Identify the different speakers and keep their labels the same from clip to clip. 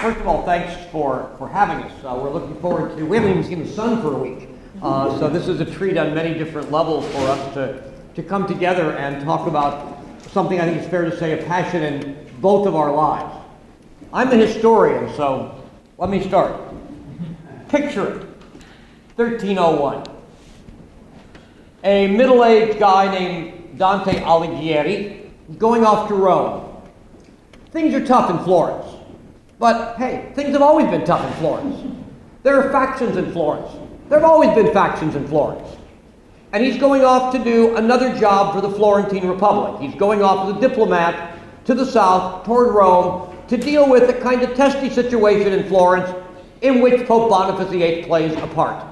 Speaker 1: First of all, thanks for having us. We're looking forward to, we haven't even seen the sun for a week. So this is a treat on many different levels for us to come together and talk about something I think it's fair to say a passion in both of our lives. I'm the historian, so let me start. Picture it, 1301. A middle-aged guy named Dante Alighieri going off to Rome. Things are tough in Florence. But hey, things have always been tough in Florence. There are factions in Florence. There have always been factions in Florence. And he's going off to do another job for the Florentine Republic. He's going off as a diplomat to the south, toward Rome, to deal with a kind of testy situation in Florence in which Pope Boniface VIII plays a part.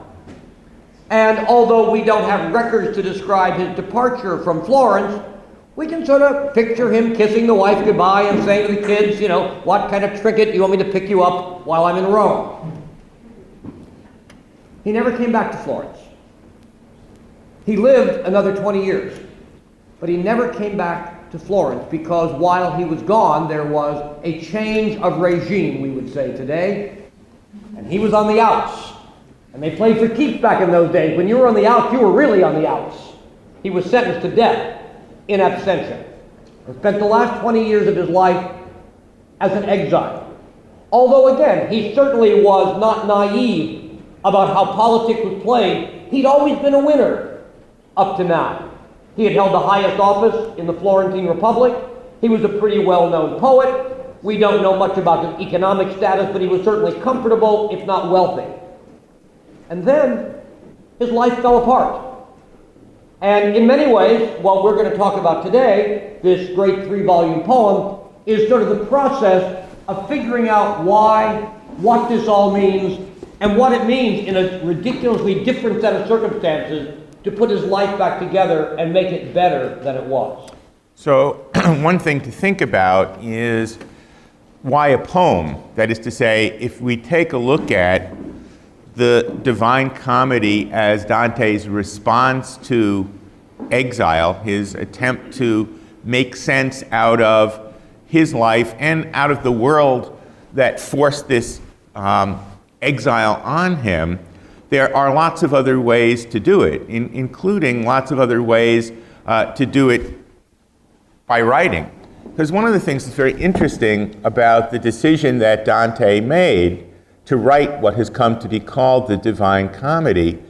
Speaker 1: And although we don't have records to describe his departure from Florence, we can sort of picture him kissing the wife goodbye and saying to the kids, you know, what kind of trinket do you want me to pick you up while I'm in Rome? He never came back to Florence. He lived another 20 years, but he never came back to Florence because while he was gone, there was a change of regime, we would say today, and he was on the outs. And they played for keeps back in those days. When you were on the outs, you were really on the outs. He was sentenced to death in absentia. He spent the last 20 years of his life as an exile. Although again, he certainly was not naive about how politics was played. He'd always been a winner up to now. He had held the highest office in the Florentine Republic. He was a pretty well-known poet. We don't know much about his economic status, but he was certainly comfortable, if not wealthy. And then his life fell apart. And in many ways, what we're going to talk about today, this great 3-volume poem, is sort of the process of figuring out why, what this all means, and what it means in a ridiculously different set of circumstances to put his life back together and make it better than it was.
Speaker 2: So one thing to think about is why a poem? That is to say, if we take a look at the Divine Comedy as Dante's response to exile, his attempt to make sense out of his life and out of the world that forced this exile on him, there are lots of other ways to do it, including lots of other ways to do it by writing. Because one of the things that's very interesting about the decision that Dante made to write what has come to be called the Divine Comedy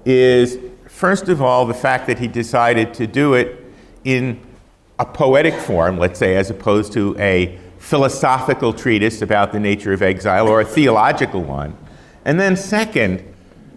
Speaker 2: is, first of all, the fact that he decided to do it in a poetic form, let's say, as opposed to a philosophical treatise about the nature of exile or a theological one. And then second,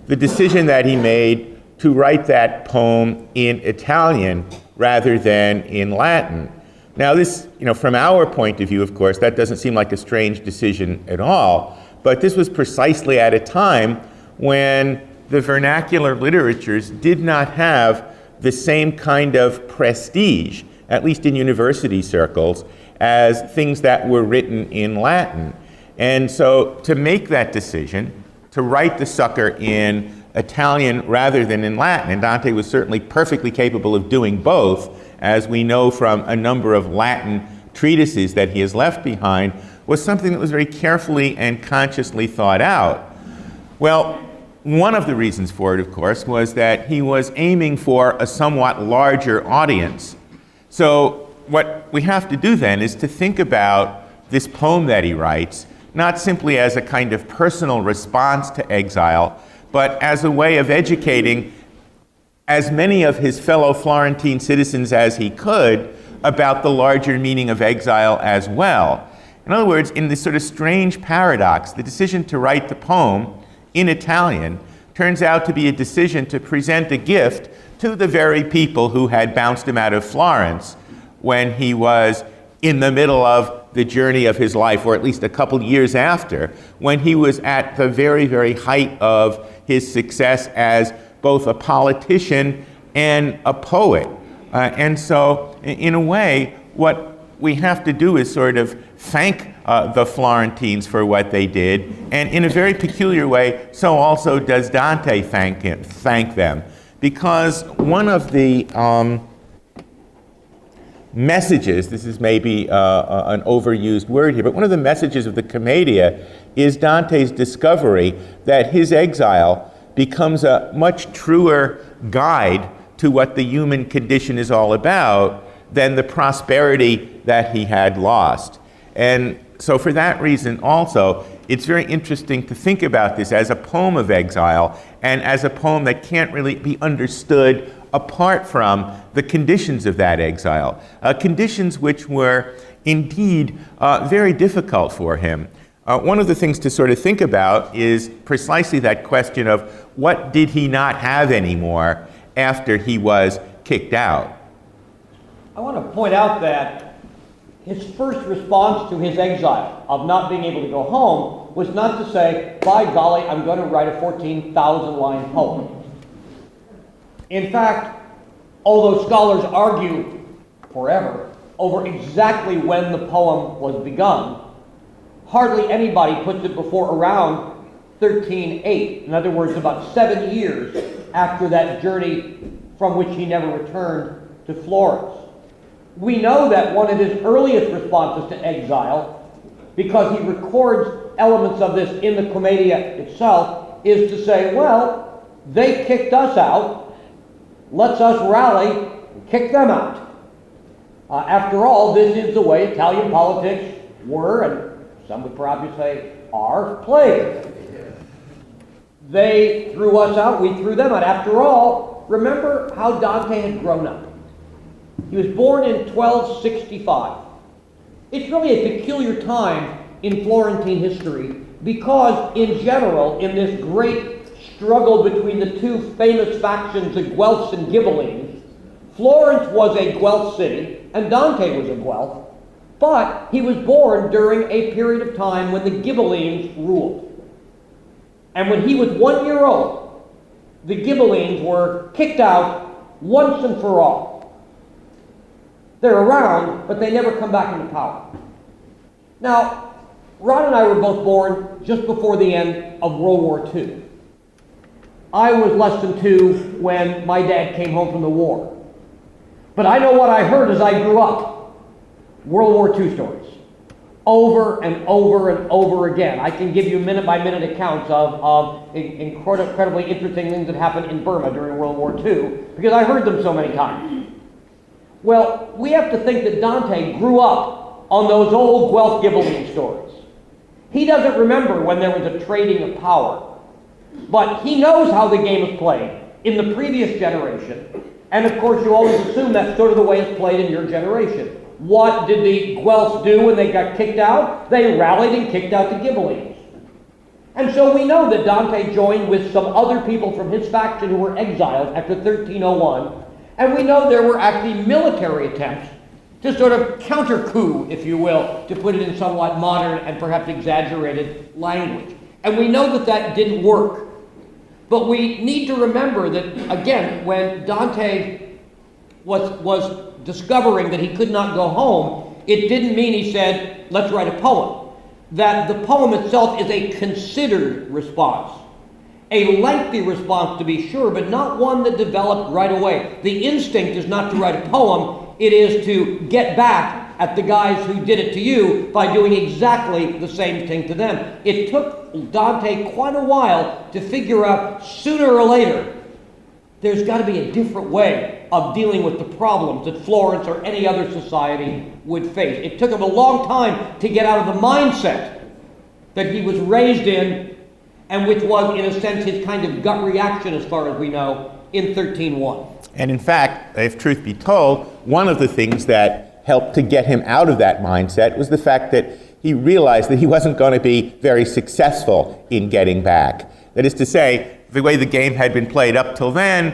Speaker 2: the decision that he made to write that poem in Italian rather than in Latin. Now this, from our point of view, of course, that doesn't seem like a strange decision at all. But this was precisely at a time when the vernacular literatures did not have the same kind of prestige, at least in university circles, as things that were written in Latin. And so to make that decision, to write the sucker in Italian rather than in Latin, and Dante was certainly perfectly capable of doing both, as we know from a number of Latin treatises that he has left behind, was something that was very carefully and consciously thought out. Well, one of the reasons for it, of course, was that he was aiming for a somewhat larger audience. So what we have to do then is to think about this poem that he writes, not simply as a kind of personal response to exile, but as a way of educating as many of his fellow Florentine citizens as he could about the larger meaning of exile as well. In other words, in this sort of strange paradox, the decision to write the poem in Italian turns out to be a decision to present a gift to the very people who had bounced him out of Florence when he was in the middle of the journey of his life, or at least a couple years after, when he was at the very, very height of his success as both a politician and a poet. And so, in a way, what we have to do is sort of thank the Florentines for what they did, and in a very peculiar way, so also does Dante thank them, because one of the messages, this is maybe an overused word here, but one of the messages of the Commedia is Dante's discovery that his exile becomes a much truer guide to what the human condition is all about than the prosperity that he had lost. And so for that reason also, it's very interesting to think about this as a poem of exile and as a poem that can't really be understood apart from the conditions of that exile, conditions which were indeed very difficult for him. One of the things to sort of think about is precisely that question of what did he not have anymore after he was kicked out?
Speaker 1: I want to point out that his first response to his exile of not being able to go home was not to say, by golly, I'm going to write a 14,000-line poem. In fact, although scholars argue forever over exactly when the poem was begun, hardly anybody puts it before around 1308. In other words, about 7 years after that journey from which he never returned to Florence. We know that one of his earliest responses to exile, because he records elements of this in the Commedia itself, is to say, well, they kicked us out, let's us rally and kick them out. After all, this is the way Italian politics were, and some would probably say are, played. They threw us out, we threw them out. After all, remember how Dante had grown up. He was born in 1265. It's really a peculiar time in Florentine history because, in general, in this great struggle between the two famous factions, the Guelphs and Ghibellines, Florence was a Guelph city, and Dante was a Guelph, but he was born during a period of time when the Ghibellines ruled. And when he was 1 year old, the Ghibellines were kicked out once and for all. They're around, but they never come back into power. Now, Ron and I were both born just before the end of World War II. I was less than 2 when my dad came home from the war. But I know what I heard as I grew up. World War II stories. Over and over and over again. I can give you minute-by-minute accounts of incredibly interesting things that happened in Burma during World War II, because I heard them so many times. Well, we have to think that Dante grew up on those old Guelph Ghibelline stories. He doesn't remember when there was a trading of power, but he knows how the game is played in the previous generation, and of course you always assume that's sort of the way it's played in your generation. What did the Guelphs do when they got kicked out? They rallied and kicked out the Ghibellines. And so we know that Dante joined with some other people from his faction who were exiled after 1301, and we know there were actually military attempts to sort of counter-coup, if you will, to put it in somewhat modern and perhaps exaggerated language. And we know that that didn't work. But we need to remember that, again, when Dante was discovering that he could not go home, it didn't mean he said, let's write a poem. That the poem itself is a considered response. A lengthy response, to be sure, but not one that developed right away. The instinct is not to write a poem, it is to get back at the guys who did it to you by doing exactly the same thing to them. It took Dante quite a while to figure out, sooner or later, there's got to be a different way of dealing with the problems that Florence or any other society would face. It took him a long time to get out of the mindset that he was raised in, and which was, in a sense, his kind of gut reaction, as far as we know, in 1301.
Speaker 2: And in fact, if truth be told, one of the things that helped to get him out of that mindset was the fact that he realized that he wasn't going to be very successful in getting back. That is to say, the way the game had been played up till then,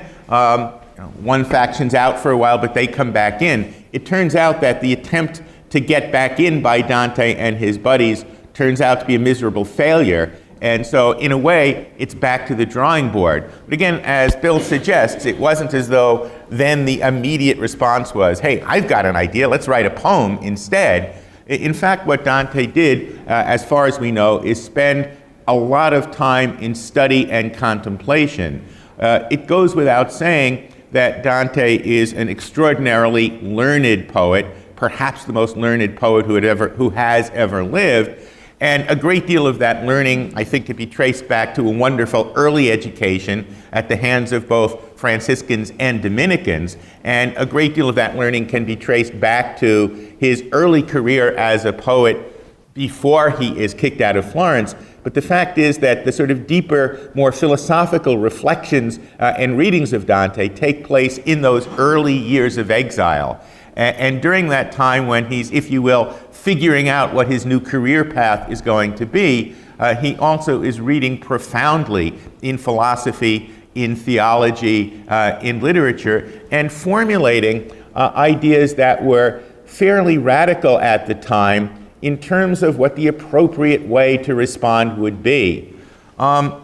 Speaker 2: one faction's out for a while, but they come back in. It turns out that the attempt to get back in by Dante and his buddies turns out to be a miserable failure. And so, in a way, it's back to the drawing board. But again, as Bill suggests, it wasn't as though then the immediate response was, hey, I've got an idea, let's write a poem instead. In fact, what Dante did, as far as we know, is spend a lot of time in study and contemplation. It goes without saying that Dante is an extraordinarily learned poet, perhaps the most learned poet who has ever lived. And a great deal of that learning, I think, can be traced back to a wonderful early education at the hands of both Franciscans and Dominicans. And a great deal of that learning can be traced back to his early career as a poet before he is kicked out of Florence. But the fact is that the sort of deeper, more philosophical reflections and readings of Dante take place in those early years of exile. And during that time when he's, if you will, figuring out what his new career path is going to be, he also is reading profoundly in philosophy, in theology, in literature, and formulating ideas that were fairly radical at the time in terms of what the appropriate way to respond would be. An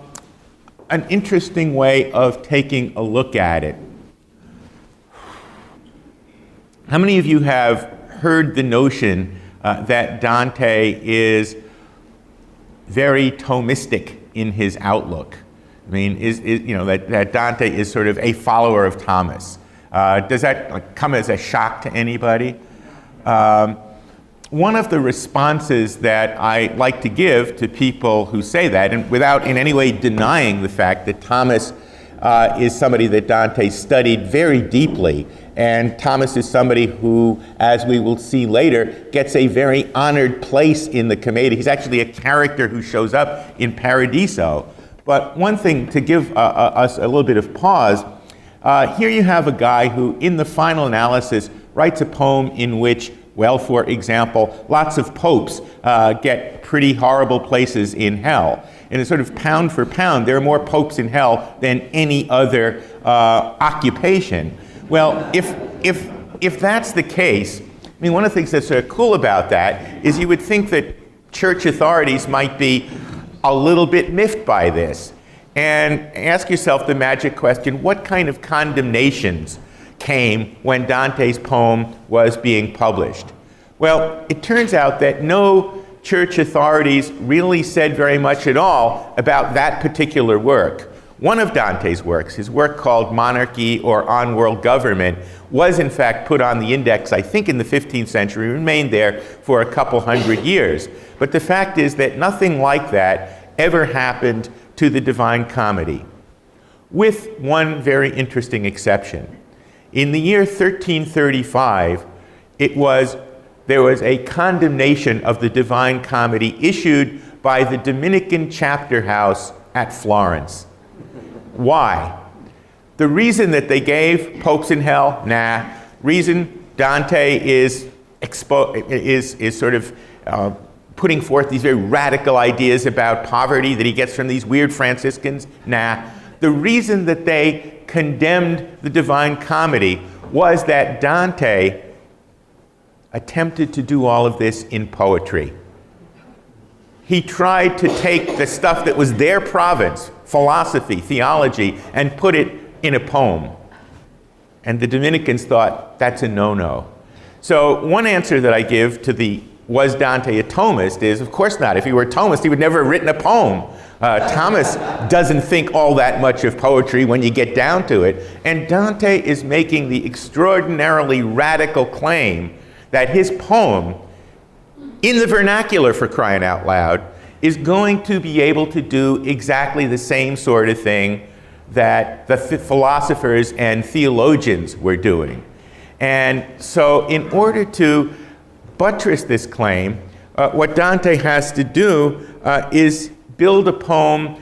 Speaker 2: interesting way of taking a look at it. How many of you have heard the notion that Dante is very Thomistic in his outlook? I mean, that Dante is sort of a follower of Thomas. Does that come as a shock to anybody? One of the responses that I like to give to people who say that, and without in any way denying the fact that Thomas is somebody that Dante studied very deeply, and Thomas is somebody who, as we will see later, gets a very honored place in the Commedia. He's actually a character who shows up in Paradiso. But one thing to give us a little bit of pause, here you have a guy who, in the final analysis, writes a poem in which, well, for example, lots of popes get pretty horrible places in hell. And it's sort of pound for pound, there are more popes in hell than any other occupation. Well, if that's the case, I mean, one of the things that's sort of cool about that is you would think that church authorities might be a little bit miffed by this. And ask yourself the magic question, what kind of condemnations came when Dante's poem was being published? Well, it turns out that no church authorities really said very much at all about that particular work. One of Dante's works, his work called Monarchy or On World Government, was in fact put on the index, I think in the 15th century, remained there for a couple hundred years. But the fact is that nothing like that ever happened to the Divine Comedy, with one very interesting exception. In the year 1335, there was a condemnation of the Divine Comedy issued by the Dominican chapter house at Florence. Why? The reason that they gave, popes in hell, nah. Reason, Dante is sort of putting forth these very radical ideas about poverty that he gets from these weird Franciscans, nah. The reason that they condemned the Divine Comedy was that Dante attempted to do all of this in poetry. He tried to take the stuff that was their province, philosophy, theology, and put it in a poem. And the Dominicans thought, that's a no-no. So one answer that I give to the was Dante a Thomist is, of course not. If he were a Thomist, he would never have written a poem. Thomas doesn't think all that much of poetry when you get down to it. And Dante is making the extraordinarily radical claim that his poem, in the vernacular for crying out loud, is going to be able to do exactly the same sort of thing that the philosophers and theologians were doing. And so in order to buttress this claim, what Dante has to do is build a poem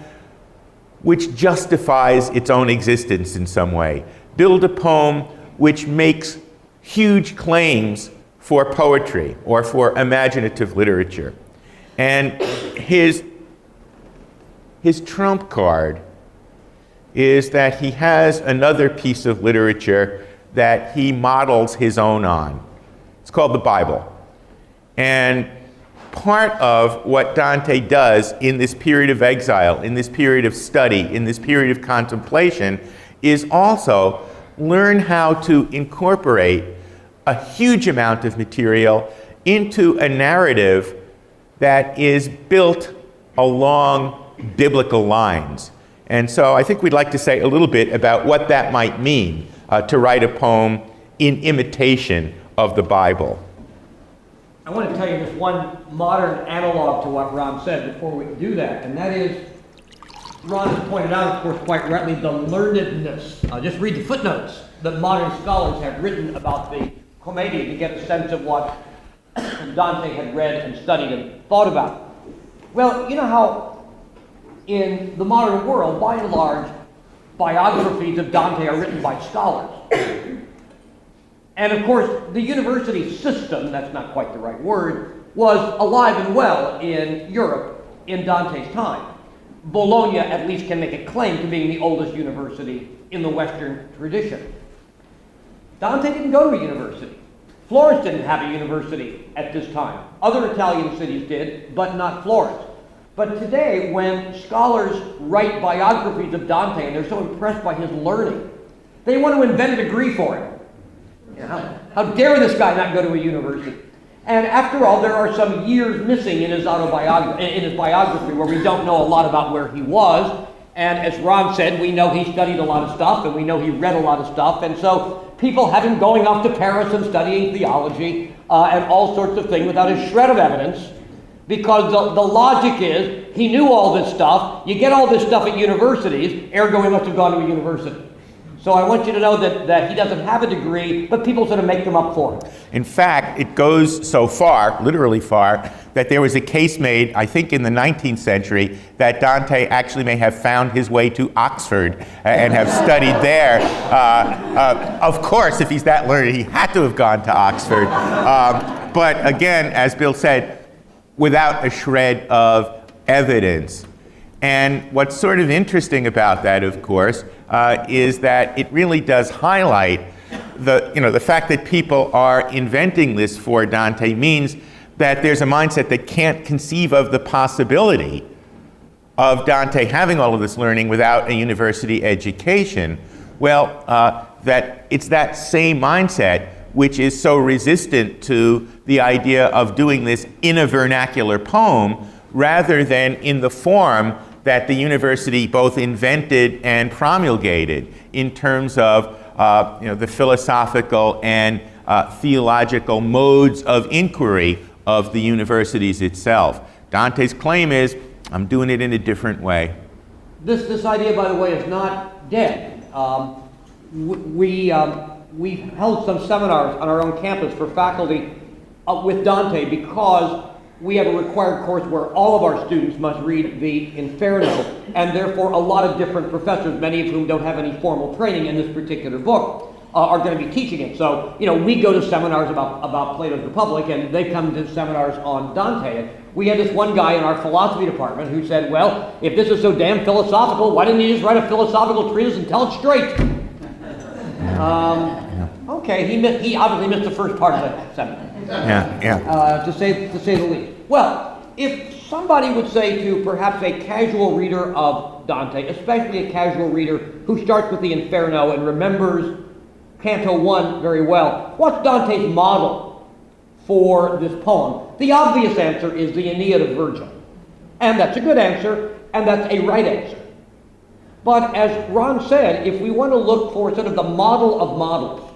Speaker 2: which justifies its own existence in some way. Build a poem which makes huge claims for poetry or for imaginative literature. And his trump card is that he has another piece of literature that he models his own on. It's called the Bible. And part of what Dante does in this period of exile, in this period of study, in this period of contemplation, is also learn how to incorporate a huge amount of material into a narrative that is built along biblical lines. And so I think we'd like to say a little bit about what that might mean. to write a poem in imitation of the Bible.
Speaker 1: I want to tell you this one modern analog to what Ron said before we do that, and that is, Ron has pointed out, of course, quite rightly, the learnedness. Just read the footnotes that modern scholars have written about the Commedia to get a sense of what Dante had read and studied and thought about. Well, you know how in the modern world, by and large, biographies of Dante are written by scholars. And of course, the university system, that's not quite the right word, was alive and well in Europe in Dante's time. Bologna at least can make a claim to being the oldest university in the Western tradition. Dante didn't go to a university. Florence didn't have a university at this time. Other Italian cities did, but not Florence. But today, when scholars write biographies of Dante and they're so impressed by his learning, they want to invent a degree for him. You know, how dare this guy not go to a university? And after all, there are some years missing in his biography where we don't know a lot about where he was. And as Ron said, we know he studied a lot of stuff, and we know he read a lot of stuff. And so people have him going off to Paris and studying theology and all sorts of things without a shred of evidence, because the logic is he knew all this stuff. You get all this stuff at universities, ergo he must have gone to a university. So I want you to know that he doesn't have a degree, but people sort of make them up for him.
Speaker 2: In fact, it goes so far, literally far, that there was a case made, I think in the 19th century, that Dante actually may have found his way to Oxford and have studied there. Of course, if he's that learned, he had to have gone to Oxford. But again, as Bill said, without a shred of evidence. And what's sort of interesting about that, of course, is that it really does highlight the fact that people are inventing this for Dante means that there's a mindset that can't conceive of the possibility of Dante having all of this learning without a university education. Well, that it's that same mindset which is so resistant to the idea of doing this in a vernacular poem rather than in the form that the university both invented and promulgated in terms of the philosophical and theological modes of inquiry of the universities itself. Dante's claim is, I'm doing it in a different way.
Speaker 1: This idea, by the way, is not dead. We held some seminars on our own campus for faculty with Dante because we have a required course where all of our students must read the Inferno, and therefore a lot of different professors, many of whom don't have any formal training in this particular book, are going to be teaching it. So, we go to seminars about Plato's Republic, and they come to seminars on Dante. And we had this one guy in our philosophy department who said, well, if this is so damn philosophical, why didn't you just write a philosophical treatise and tell it straight? Okay, he obviously missed the first part of that sentence. To say the least. Well, if somebody would say to perhaps a casual reader of Dante, especially a casual reader who starts with the Inferno and remembers Canto 1 very well, what's Dante's model for this poem? The obvious answer is the Aeneid of Virgil. And that's a good answer, and that's a right answer. But as Ron said, if we want to look for sort of the model of models,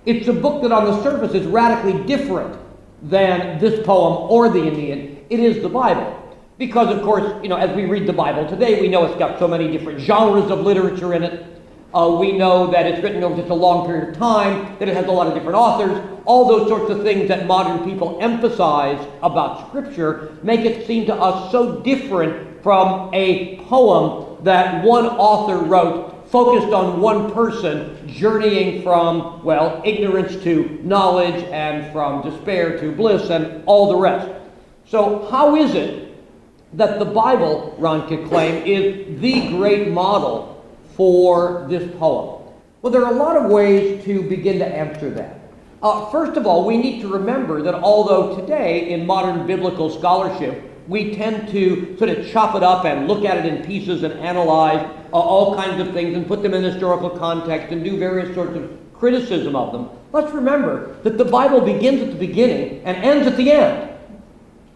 Speaker 1: it's a book that on the surface is radically different than this poem or the Aeneid. It is the Bible. Because, of course, as we read the Bible today, we know it's got so many different genres of literature in it. We know that it's written over such a long period of time, that it has a lot of different authors. All those sorts of things that modern people emphasize about Scripture make it seem to us so different from a poem that one author wrote focused on one person journeying from, ignorance to knowledge and from despair to bliss and all the rest. So how is it that the Bible, Ron could claim, is the great model for this poem? Well, there are a lot of ways to begin to answer that. First of all, we need to remember that although today in modern biblical scholarship, we tend to sort of chop it up and look at it in pieces and analyze all kinds of things and put them in historical context and do various sorts of criticism of them. Let's remember that the Bible begins at the beginning and ends at the end.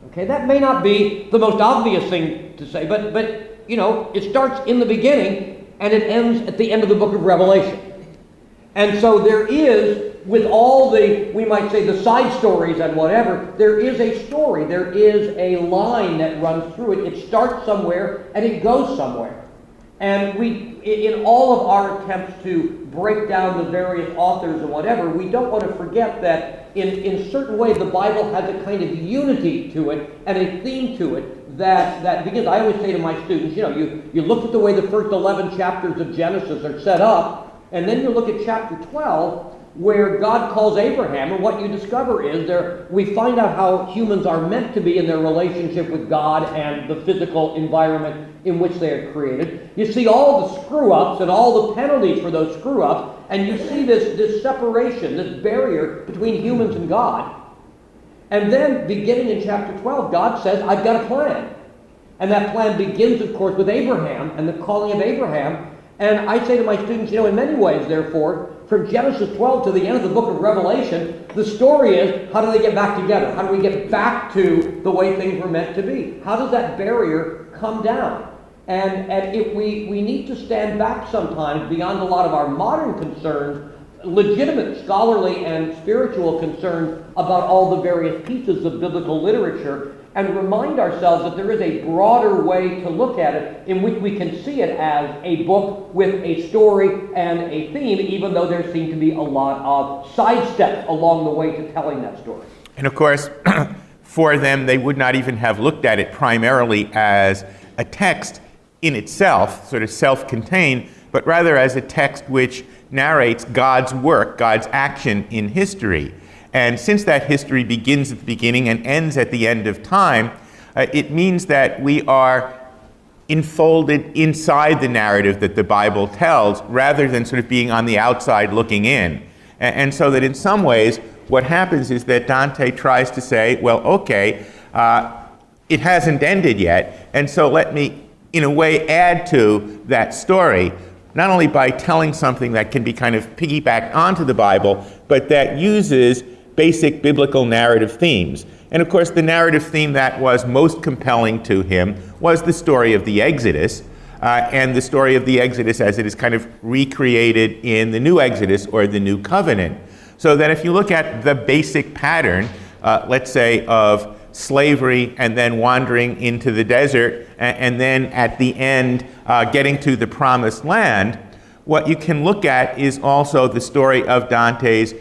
Speaker 1: Okay, that may not be the most obvious thing to say, but it starts in the beginning and it ends at the end of the book of Revelation. And so there is, with all the, we might say, the side stories and whatever, there is a story, there is a line that runs through it. It starts somewhere and it goes somewhere. And we, in all of our attempts to break down the various authors and whatever, we don't want to forget that in certain ways the Bible has a kind of unity to it and a theme to it that begins. I always say to my students, you look at the way the first 11 chapters of Genesis are set up, and then you look at chapter 12, where God calls Abraham, and what you discover is we find out how humans are meant to be in their relationship with God and the physical environment in which they are created. You see all the screw-ups and all the penalties for those screw-ups, and you see this separation, this barrier between humans and God. And then, beginning in chapter 12, God says, I've got a plan. And that plan begins, of course, with Abraham and the calling of Abraham. And I say to my students, in many ways, therefore, from Genesis 12 to the end of the book of Revelation, the story is, how do they get back together? How do we get back to the way things were meant to be? How does that barrier come down? And if we need to stand back sometimes beyond a lot of our modern concerns, legitimate scholarly and spiritual concerns about all the various pieces of biblical literature, and remind ourselves that there is a broader way to look at it in which we can see it as a book with a story and a theme, even though there seem to be a lot of sidesteps along the way to telling that story.
Speaker 2: And of course, for them, they would not even have looked at it primarily as a text in itself, sort of self-contained, but rather as a text which narrates God's work, God's action in history. And since that history begins at the beginning and ends at the end of time, it means that we are enfolded inside the narrative that the Bible tells, rather than sort of being on the outside looking in. And so that in some ways, what happens is that Dante tries to say, well, okay, it hasn't ended yet, and so let me, in a way, add to that story, not only by telling something that can be kind of piggybacked onto the Bible, but that uses basic biblical narrative themes. And of course, the narrative theme that was most compelling to him was the story of the Exodus, and the story of the Exodus as it is kind of recreated in the New Exodus or the New Covenant. So that if you look at the basic pattern, let's say, of slavery and then wandering into the desert, and then at the end getting to the Promised Land, what you can look at is also the story of Dante's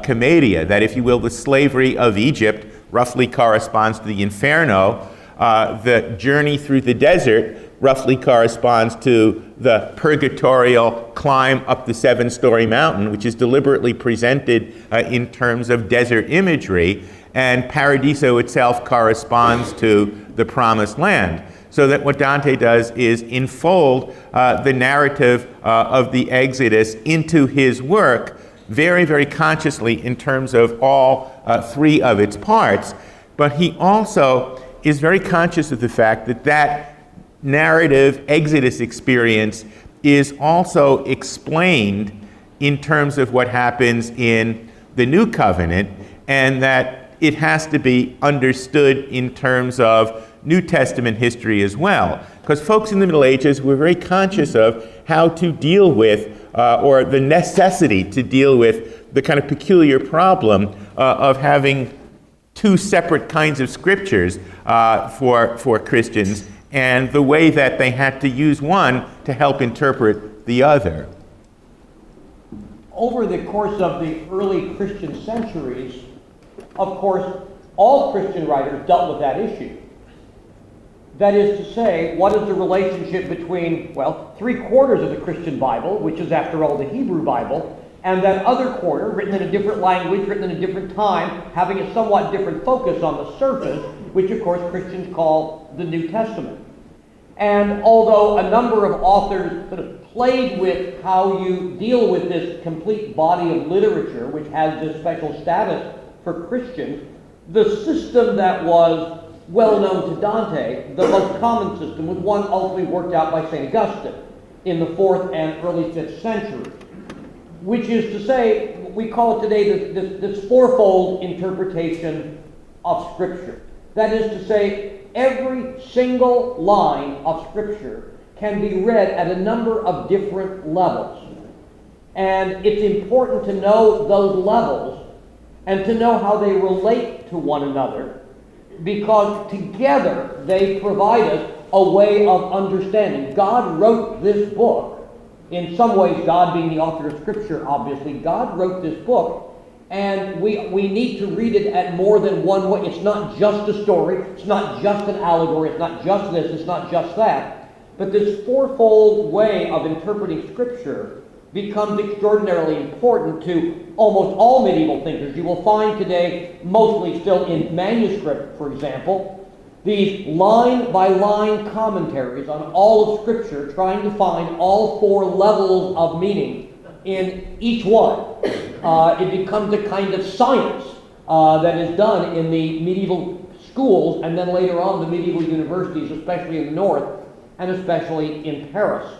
Speaker 2: Commedia, that, if you will, the slavery of Egypt roughly corresponds to the Inferno. The journey through the desert roughly corresponds to the purgatorial climb up the 7-story mountain, which is deliberately presented in terms of desert imagery, and Paradiso itself corresponds to the Promised Land. So that what Dante does is enfold the narrative of the Exodus into his work very, very consciously in terms of all 3 of its parts, but he also is very conscious of the fact that that narrative Exodus experience is also explained in terms of what happens in the New Covenant, and that it has to be understood in terms of New Testament history as well. Because folks in the Middle Ages were very conscious of how to deal with, or the necessity to deal with, the kind of peculiar problem of having 2 separate kinds of scriptures for Christians, and the way that they had to use one to help interpret the other.
Speaker 1: Over the course of the early Christian centuries, of course, all Christian writers dealt with that issue. That is to say, what is the relationship between, well, 3/4 of the Christian Bible, which is, after all, the Hebrew Bible, and that other quarter, written in a different language, written in a different time, having a somewhat different focus on the surface, which, of course, Christians call the New Testament. And although a number of authors sort of played with how you deal with this complete body of literature, which has this special status for Christians, the system that was well known to Dante, the most common system, was one ultimately worked out by St. Augustine in the 4th and early 5th century, which is to say, we call it today this fourfold interpretation of Scripture. That is to say, every single line of Scripture can be read at a number of different levels. And it's important to know those levels and to know how they relate to one another, because together they provide us a way of understanding. God wrote this book. In some ways, God being the author of Scripture, obviously, God wrote this book, and we need to read it at more than one way. It's not just a story. It's not just an allegory. It's not just this. It's not just that. But this fourfold way of interpreting Scripture becomes extraordinarily important to almost all medieval thinkers. You will find today, mostly still in manuscript, for example, these line-by-line commentaries on all of Scripture, trying to find all four levels of meaning in each one. It becomes a kind of science that is done in the medieval schools, and then later on the medieval universities, especially in the north, and especially in Paris.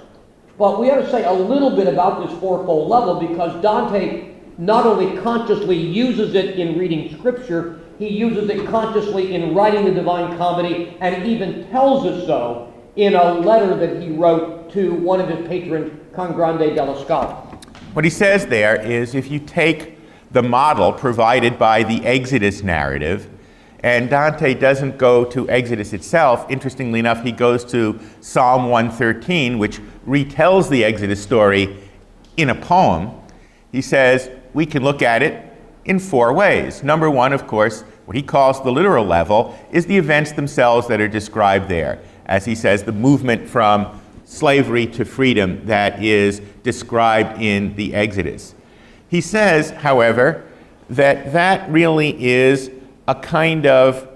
Speaker 1: But we ought to say a little bit about this fourfold level, because Dante not only consciously uses it in reading Scripture, he uses it consciously in writing the Divine Comedy, and even tells us so in a letter that he wrote to one of his patrons, Congrande della Scala.
Speaker 2: What he says there is, if you take the model provided by the Exodus narrative, and Dante doesn't go to Exodus itself. Interestingly enough, he goes to Psalm 113, which retells the Exodus story in a poem. He says we can look at it in four ways. Number one, of course, what he calls the literal level, is the events themselves that are described there. As he says, the movement from slavery to freedom that is described in the Exodus. He says, however, that that really is a kind of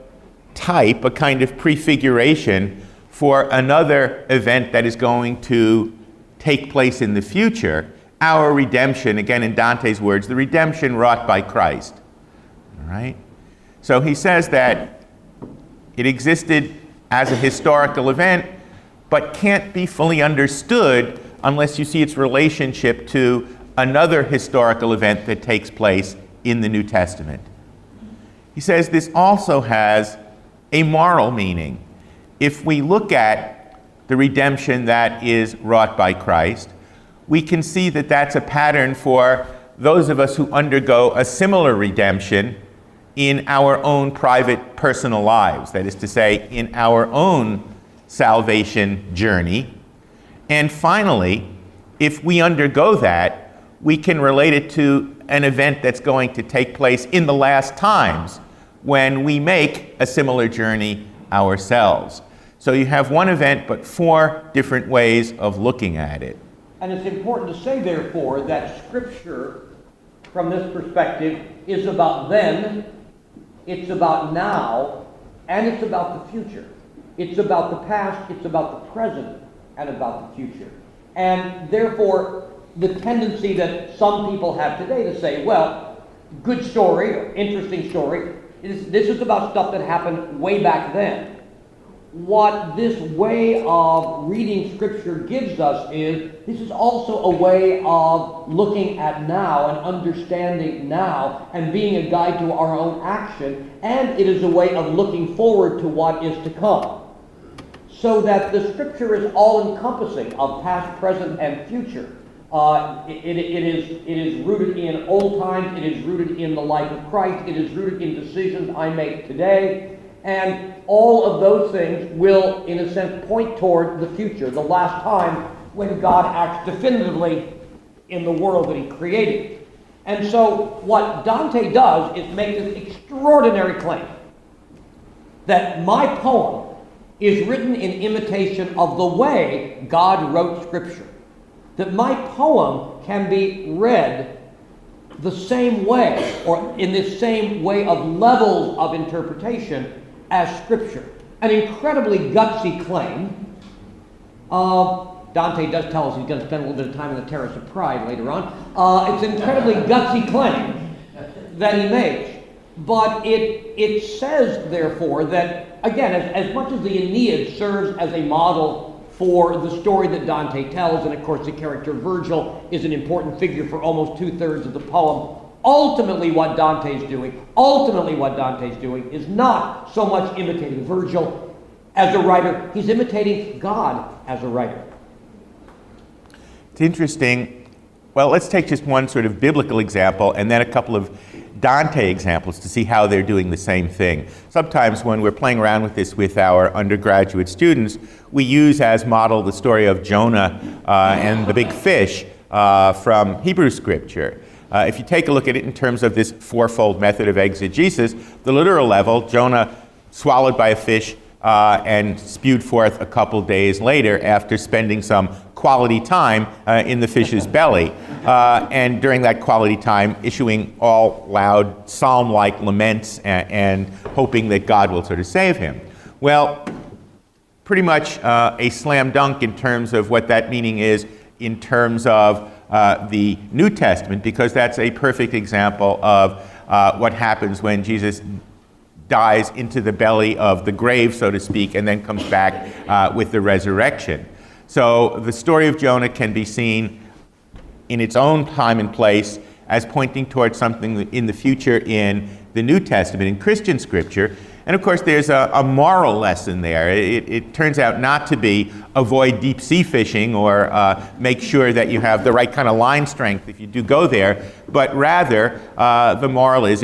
Speaker 2: type, a kind of prefiguration for another event that is going to take place in the future, our redemption, again in Dante's words, the redemption wrought by Christ. All right? So he says that it existed as a historical event, but can't be fully understood unless you see its relationship to another historical event that takes place in the New Testament. He says this also has a moral meaning. If we look at the redemption that is wrought by Christ, we can see that that's a pattern for those of us who undergo a similar redemption in our own private personal lives, that is to say, in our own salvation journey. And finally, if we undergo that, we can relate it to an event that's going to take place in the last times when we make a similar journey ourselves. So you have one event, but four different ways of looking at it.
Speaker 1: And it's important to say, therefore, that Scripture, from this perspective, is about then, it's about now, and it's about the future. It's about the past, it's about the present, and about the future. And therefore, the tendency that some people have today to say, well, good story, or interesting story, this is about stuff that happened way back then. What this way of reading Scripture gives us is, this is also a way of looking at now and understanding now and being a guide to our own action, and it is a way of looking forward to what is to come. So that the Scripture is all-encompassing of past, present, and future. It is rooted in old times, it is rooted in the life of Christ, it is rooted in decisions I make today, and all of those things will, in a sense, point toward the future, the last time when God acts definitively in the world that he created. And so what Dante does is make this extraordinary claim that my poem is written in imitation of the way God wrote Scripture. That my poem can be read the same way, or in this same way of levels of interpretation as Scripture. An incredibly gutsy claim. Dante does tell us he's going to spend a little bit of time on the Terrace of Pride later on. It's an incredibly gutsy claim that he makes. But it says, therefore, that, again, as much as the Aeneid serves as a model for the story that Dante tells, and of course the character Virgil is an important figure for almost two-thirds of the poem, ultimately what Dante's doing is not so much imitating Virgil as a writer, he's imitating God as a writer.
Speaker 2: It's interesting, Well, let's take just one sort of biblical example and then a couple of Dante examples to see how they're doing the same thing. Sometimes when we're playing around with this with our undergraduate students, we use as model the story of Jonah and the big fish from Hebrew scripture. If you take a look at it in terms of this fourfold method of exegesis, the literal level, Jonah swallowed by a fish and spewed forth a couple days later after spending some quality time in the fish's belly. And during that quality time, issuing all loud psalm-like laments and hoping that God will sort of save him. Well, pretty much a slam dunk in terms of what that meaning is in terms of the New Testament, because that's a perfect example of what happens when Jesus dies into the belly of the grave, so to speak, and then comes back with the resurrection. So the story of Jonah can be seen in its own time and place as pointing towards something in the future in the New Testament, in Christian scripture. And of course, there's a moral lesson there. It turns out not to be avoid deep sea fishing or make sure that you have the right kind of line strength if you do go there, but rather the moral is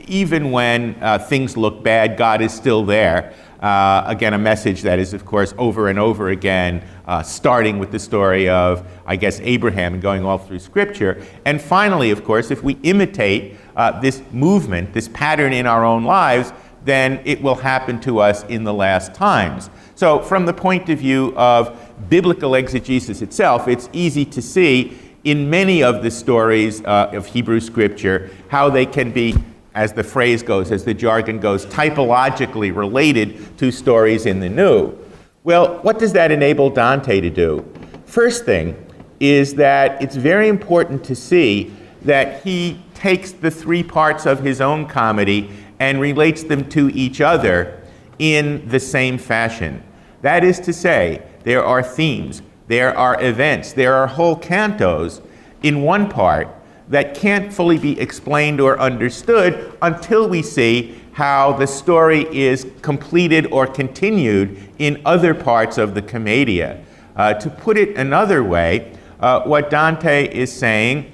Speaker 2: even when things look bad, God is still there. Again, a message that is, of course, over and over again, starting with the story of, I guess, Abraham and going all through Scripture. And finally, of course, if we imitate this movement, this pattern in our own lives, then it will happen to us in the last times. So from the point of view of biblical exegesis itself, it's easy to see in many of the stories of Hebrew Scripture how they can be, as the phrase goes, as the jargon goes, typologically related to stories in the New. Well, what does that enable Dante to do? First thing is that it's very important to see that he takes the three parts of his own comedy and relates them to each other in the same fashion. That is to say, there are themes, there are events, there are whole cantos in one part that can't fully be explained or understood until we see how the story is completed or continued in other parts of the Commedia. To put it another way, what Dante is saying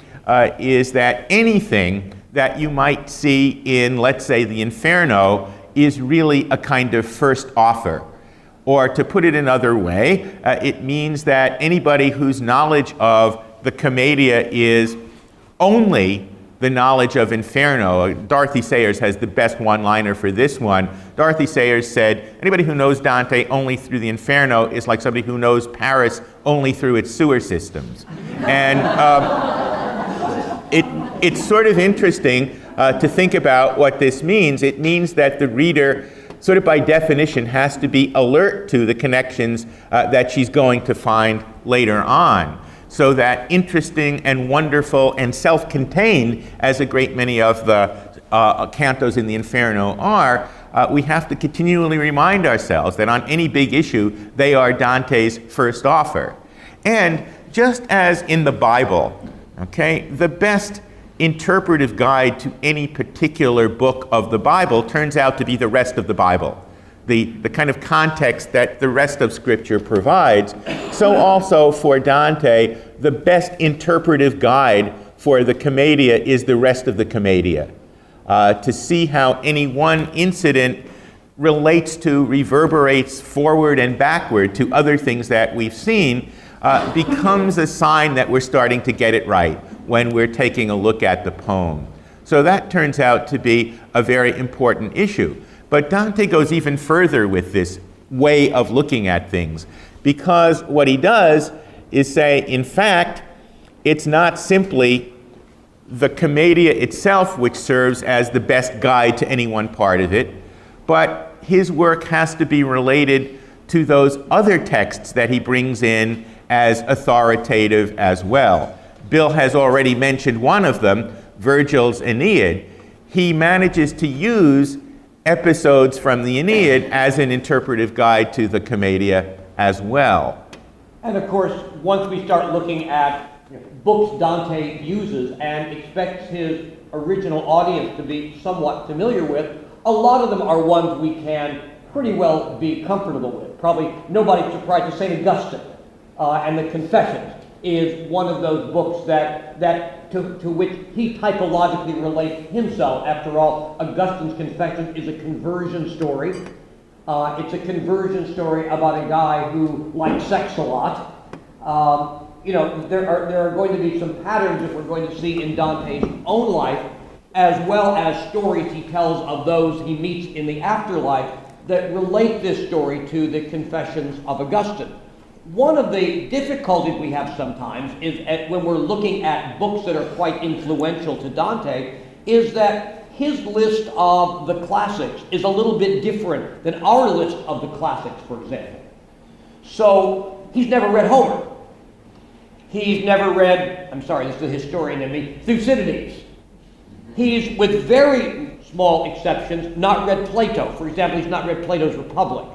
Speaker 2: is that anything that you might see in, let's say, the Inferno is really a kind of first offer. Or to put it another way, it means that anybody whose knowledge of the Commedia is only the knowledge of Inferno. Dorothy Sayers has the best one-liner for this one. Dorothy Sayers said, anybody who knows Dante only through the Inferno is like somebody who knows Paris only through its sewer systems. And it's sort of interesting to think about what this means. It means that the reader, sort of by definition, has to be alert to the connections that she's going to find later on. So that interesting and wonderful and self-contained, as a great many of the cantos in the Inferno are, we have to continually remind ourselves that on any big issue, they are Dante's first offer. And just as in the Bible, okay, the best interpretive guide to any particular book of the Bible turns out to be the rest of the Bible. The kind of context that the rest of Scripture provides. So also for Dante, the best interpretive guide for the Commedia is the rest of the Commedia. To see how any one incident relates to, reverberates forward and backward to other things that we've seen becomes a sign that we're starting to get it right when we're taking a look at the poem. So that turns out to be a very important issue. But Dante goes even further with this way of looking at things, because what he does is say, in fact, it's not simply the Commedia itself which serves as the best guide to any one part of it, but his work has to be related to those other texts that he brings in as authoritative as well. Bill has already mentioned one of them, Virgil's Aeneid. He manages to use episodes from the Aeneid as an interpretive guide to the Commedia as well.
Speaker 1: And of course, once we start looking at books Dante uses and expects his original audience to be somewhat familiar with, a lot of them are ones we can pretty well be comfortable with. Probably nobody's surprised to St. Augustine and the Confessions is one of those books to which he typologically relates himself. After all, Augustine's Confessions is a conversion story. It's a conversion story about a guy who likes sex a lot. There are going to be some patterns that we're going to see in Dante's own life, as well as stories he tells of those he meets in the afterlife that relate this story to the Confessions of Augustine. One of the difficulties we have sometimes is when we're looking at books that are quite influential to Dante, is that his list of the classics is a little bit different than our list of the classics, for example. So he's never read Homer. He's never read, I'm sorry, this is the historian in me, Thucydides. He's, with very small exceptions, not read Plato. For example, he's not read Plato's Republic.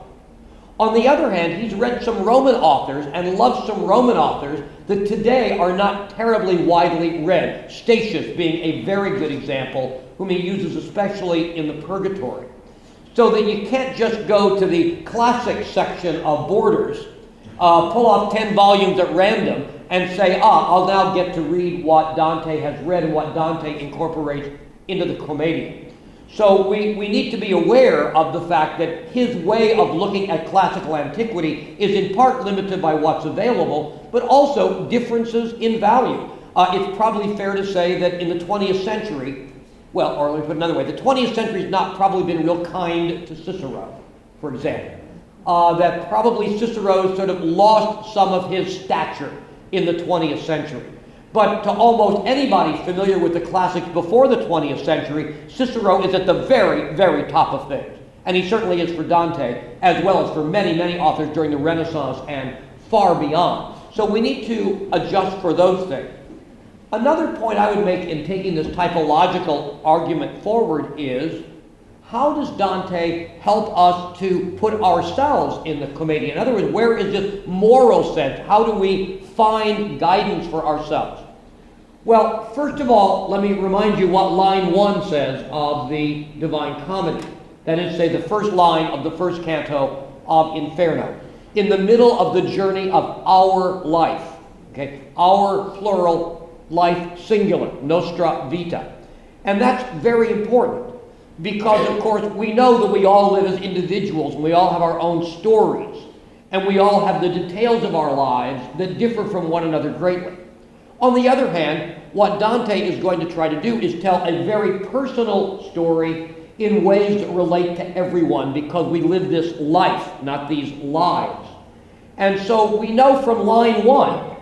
Speaker 1: On the other hand, he's read some Roman authors and loves some Roman authors that today are not terribly widely read. Statius being a very good example, whom he uses especially in the Purgatory. So that you can't just go to the classic section of Borders, pull off 10 volumes at random, and say, I'll now get to read what Dante has read and what Dante incorporates into the Commedia. So we need to be aware of the fact that his way of looking at classical antiquity is in part limited by what's available, but also differences in value. It's probably fair to say that in the 20th century, well, or let me put it another way, the 20th century has not probably been real kind to Cicero, for example. That probably Cicero sort of lost some of his stature in the 20th century. But to almost anybody familiar with the classics before the 20th century, Cicero is at the very, very top of things. And he certainly is for Dante, as well as for many, many authors during the Renaissance and far beyond. So we need to adjust for those things. Another point I would make in taking this typological argument forward is, how does Dante help us to put ourselves in the Commedia? In other words, where is this moral sense? How do we find guidance for ourselves? Well, first of all, let me remind you what line 1 says of the Divine Comedy. That is, say, the first line of the first canto of Inferno. In the middle of the journey of our life, okay, our plural, life singular, nostra vita. And that's very important. Because, of course, we know that we all live as individuals, and we all have our own stories, and we all have the details of our lives that differ from one another greatly. On the other hand, what Dante is going to try to do is tell a very personal story in ways that relate to everyone, because we live this life, not these lives. And so we know from line 1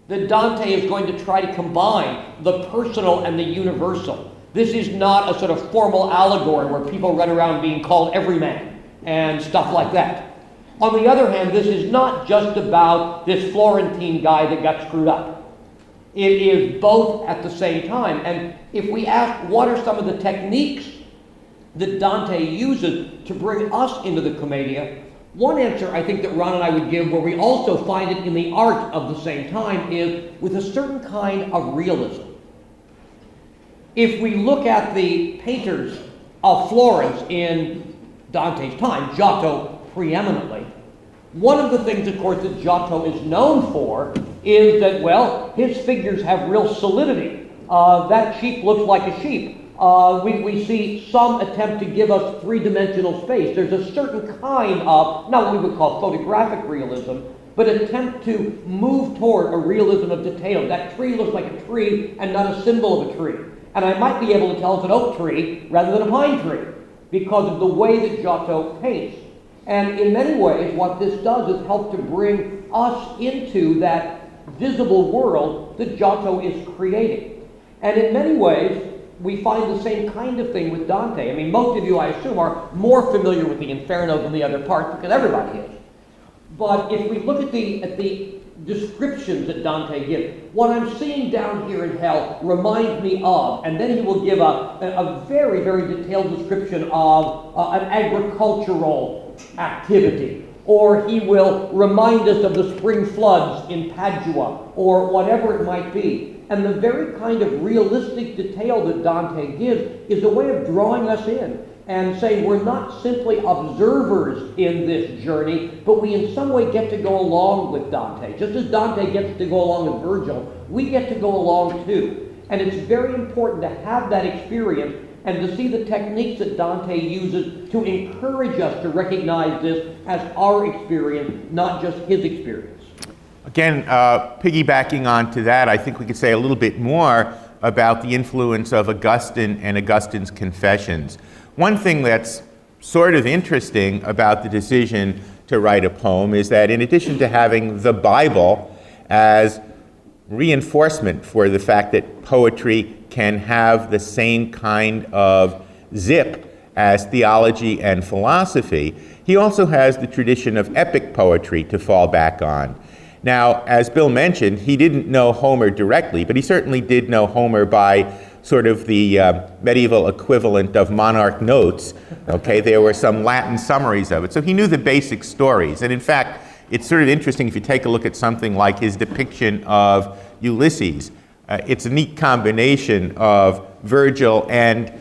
Speaker 1: that Dante is going to try to combine the personal and the universal. This is not a sort of formal allegory where people run around being called everyman and stuff like that. On the other hand, this is not just about this Florentine guy that got screwed up. It is both at the same time. And if we ask what are some of the techniques that Dante uses to bring us into the Commedia, one answer I think that Ron and I would give, where we also find it in the art of the same time, is with a certain kind of realism. If we look at the painters of Florence in Dante's time, Giotto preeminently, one of the things, of course, that Giotto is known for is that, well, his figures have real solidity. That sheep looks like a sheep. We see some attempt to give us three-dimensional space. There's a certain kind of, not what we would call photographic realism, but attempt to move toward a realism of detail. That tree looks like a tree and not a symbol of a tree. And I might be able to tell it's an oak tree rather than a pine tree because of the way that Giotto paints. And in many ways, what this does is help to bring us into that visible world that Giotto is creating. And in many ways, we find the same kind of thing with Dante. I mean, most of you, I assume, are more familiar with the Inferno than the other parts, because everybody is. But if we look at the descriptions that Dante gives, what I'm seeing down here in hell reminds me of, and then he will give a very, very detailed description of an agricultural activity, or he will remind us of the spring floods in Padua, or whatever it might be. And the very kind of realistic detail that Dante gives is a way of drawing us in. and say we're not simply observers in this journey, but we in some way get to go along with Dante. Just as Dante gets to go along with Virgil, we get to go along too. And it's very important to have that experience and to see the techniques that Dante uses to encourage us to recognize this as our experience, not just his experience.
Speaker 2: Again, piggybacking onto that, I think we could say a little bit more about the influence of Augustine and Augustine's Confessions. One thing that's sort of interesting about the decision to write a poem is that in addition to having the Bible as reinforcement for the fact that poetry can have the same kind of zip as theology and philosophy, he also has the tradition of epic poetry to fall back on. Now, as Bill mentioned, he didn't know Homer directly, but he certainly did know Homer by sort of the medieval equivalent of monarch notes. Okay, there were some Latin summaries of it. So he knew the basic stories. And in fact, it's sort of interesting if you take a look at something like his depiction of Ulysses. It's a neat combination of Virgil and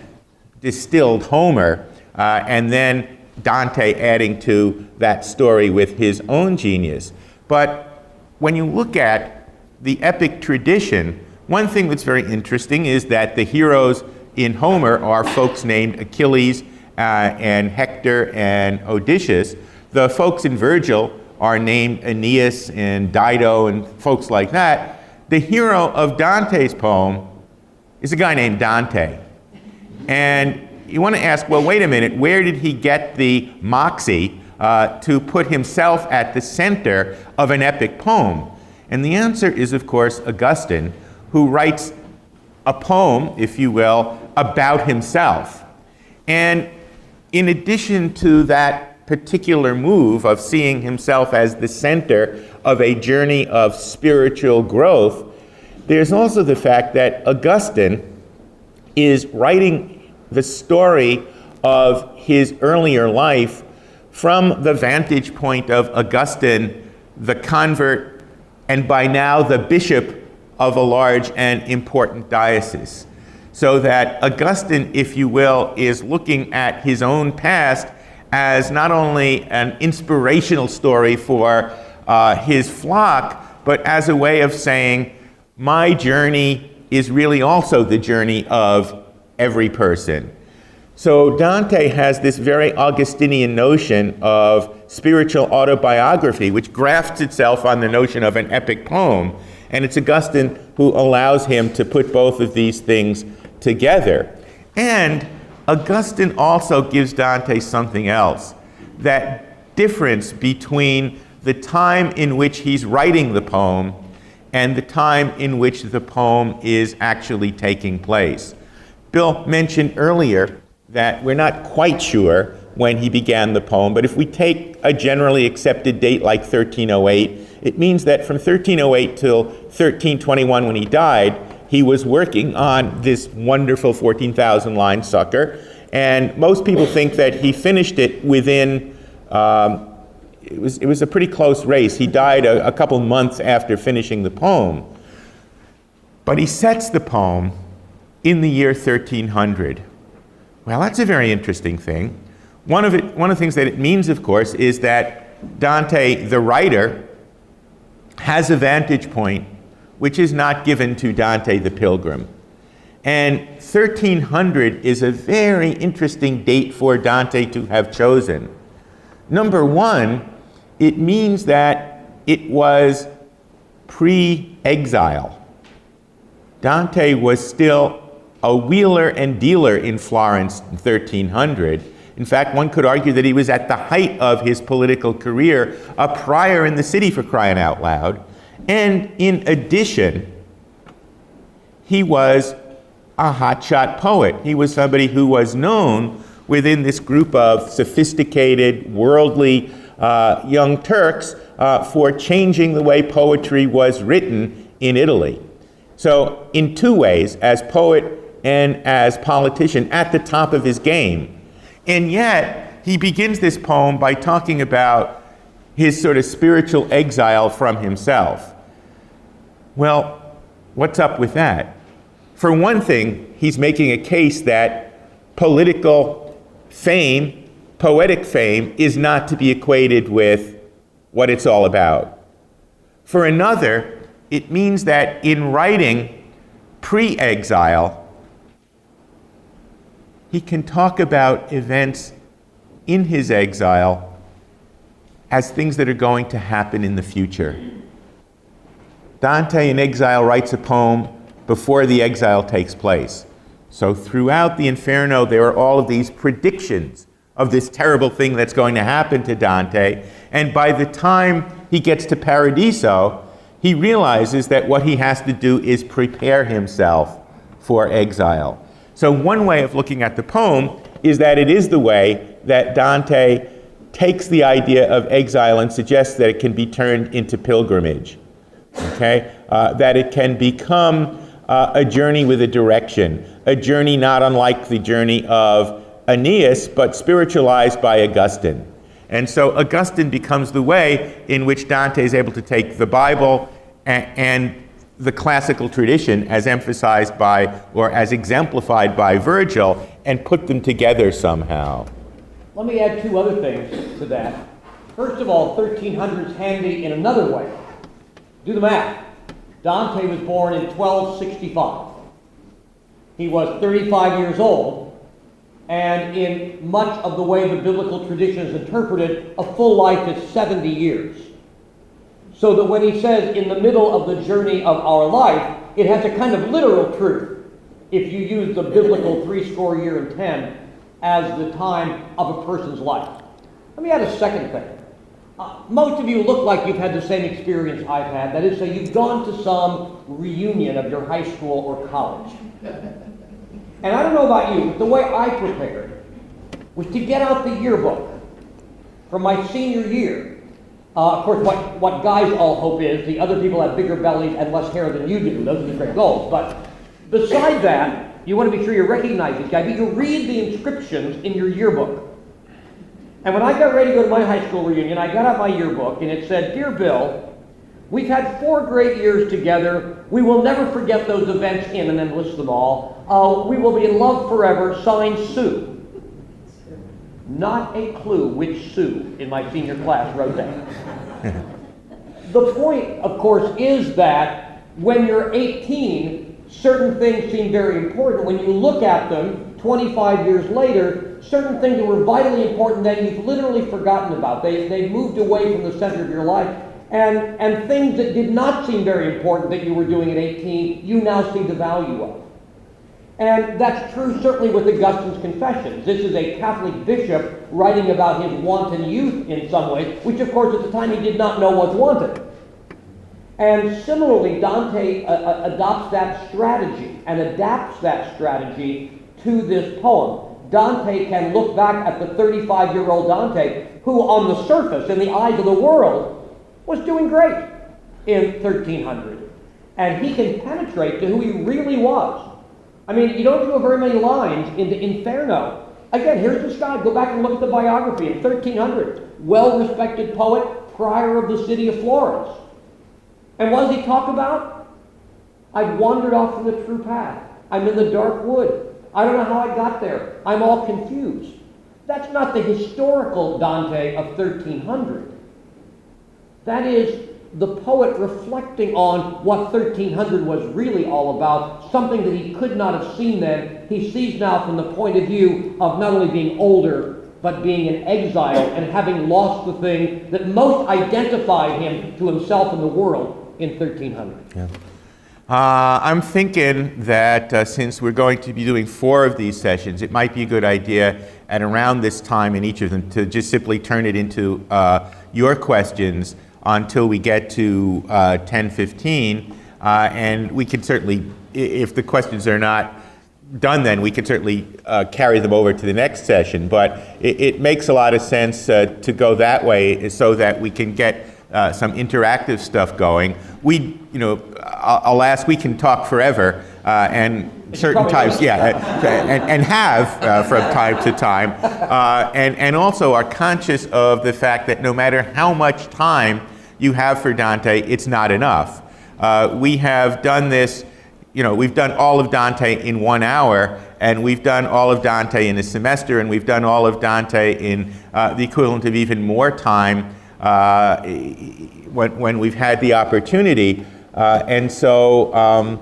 Speaker 2: distilled Homer, and then Dante adding to that story with his own genius. But when you look at the epic tradition, one thing that's very interesting is that the heroes in Homer are folks named Achilles and Hector and Odysseus. The folks in Virgil are named Aeneas and Dido and folks like that. The hero of Dante's poem is a guy named Dante. And you want to ask, well, wait a minute, where did he get the moxie to put himself at the center of an epic poem? And the answer is, of course, Augustine, who writes a poem, if you will, about himself. And in addition to that particular move of seeing himself as the center of a journey of spiritual growth, there's also the fact that Augustine is writing the story of his earlier life from the vantage point of Augustine, the convert, and by now the bishop of a large and important diocese. So that Augustine, if you will, is looking at his own past as not only an inspirational story for his flock, but as a way of saying, my journey is really also the journey of every person. So Dante has this very Augustinian notion of spiritual autobiography, which grafts itself on the notion of an epic poem. And it's Augustine who allows him to put both of these things together. And Augustine also gives Dante something else, that difference between the time in which he's writing the poem and the time in which the poem is actually taking place. Bill mentioned earlier that we're not quite sure when he began the poem, but if we take a generally accepted date like 1308, it means that from 1308 till 1321 when he died, he was working on this wonderful 14,000-line sucker, and most people think that he finished it within, it was a pretty close race. He died a couple months after finishing the poem. But he sets the poem in the year 1300. Well, that's a very interesting thing. One of the things that it means, of course, is that Dante, the writer, has a vantage point which is not given to Dante the pilgrim. And 1300 is a very interesting date for Dante to have chosen. Number one, it means that it was pre-exile. Dante was still a wheeler and dealer in Florence in 1300. In fact, one could argue that he was at the height of his political career, a prior in the city, for crying out loud. And in addition, he was a hotshot poet. He was somebody who was known within this group of sophisticated, worldly young Turks for changing the way poetry was written in Italy. So in two ways, as poet and as politician, at the top of his game. And yet, he begins this poem by talking about his sort of spiritual exile from himself. Well, what's up with that? For one thing, he's making a case that political fame, poetic fame, is not to be equated with what it's all about. For another, it means that in writing pre-exile, he can talk about events in his exile as things that are going to happen in the future. Dante in exile writes a poem before the exile takes place. So throughout the Inferno, there are all of these predictions of this terrible thing that's going to happen to Dante. And by the time he gets to Paradiso, he realizes that what he has to do is prepare himself for exile. So one way of looking at the poem is that it is the way that Dante takes the idea of exile and suggests that it can be turned into pilgrimage, okay? That it can become a journey with a direction, a journey not unlike the journey of Aeneas, but spiritualized by Augustine. And so Augustine becomes the way in which Dante is able to take the Bible and the classical tradition as emphasized by, or as exemplified by Virgil, and put them together somehow.
Speaker 1: Let me add two other things to that. First of all, 1300's handy in another way. Do the math. Dante was born in 1265. He was 35 years old, and in much of the way the biblical tradition is interpreted, a full life is 70 years. So that when he says, in the middle of the journey of our life, it has a kind of literal truth if you use the biblical 70 years and 10 as the time of a person's life. Let me add a second thing. Most of you look like you've had the same experience I've had. That is, you've gone to some reunion of your high school or college. And I don't know about you, but the way I prepared was to get out the yearbook from my senior year. Of course, what guys all hope is the other people have bigger bellies and less hair than you do. Those are the great goals. But beside that, you want to be sure you recognize these guys. But you read the inscriptions in your yearbook. And when I got ready to go to my high school reunion, I got out my yearbook, and it said, "Dear Bill, we've had 4 great years together. We will never forget those events in," and then list them all. "We will be in love forever, signed Sue." Not a clue which Sue in my senior class wrote that. The point, of course, is that when you're 18, certain things seem very important. When you look at them 25 years later, certain things that were vitally important then you've literally forgotten about. They've moved away from the center of your life. And things that did not seem very important that you were doing at 18, you now see the value of. And that's true certainly with Augustine's Confessions. This is a Catholic bishop writing about his wanton youth in some ways, which of course at the time he did not know was wanted. And similarly, Dante adopts that strategy and adapts that strategy to this poem. Dante can look back at the 35-year-old Dante, who on the surface, in the eyes of the world, was doing great in 1300. And he can penetrate to who he really was. I mean, you don't do very many lines into Inferno. Again, here's this guy. Go back and look at the biography in 1300. Well-respected poet, prior of the city of Florence. And what does he talk about? I've wandered off from the true path. I'm in the dark wood. I don't know how I got there. I'm all confused. That's not the historical Dante of 1300. That is the poet reflecting on what 1300 was really all about, something that he could not have seen then. He sees now from the point of view of not only being older, but being in exile and having lost the thing that most identified him to himself and the world in 1300.
Speaker 2: Yeah. I'm thinking that since we're going to be doing 4 of these sessions, it might be a good idea at around this time in each of them to just simply turn it into your questions until we get to 10:15, and we can certainly, if the questions are not done then, we can certainly carry them over to the next session, but it makes a lot of sense to go that way so that we can get some interactive stuff going. I'll ask, we can talk forever, and certain times, and have from time to time, and also are conscious of the fact that no matter how much time you have for Dante, it's not enough. We have done this, we've done all of Dante in 1 hour, and we've done all of Dante in a semester, and we've done all of Dante in the equivalent of even more time when we've had the opportunity. And so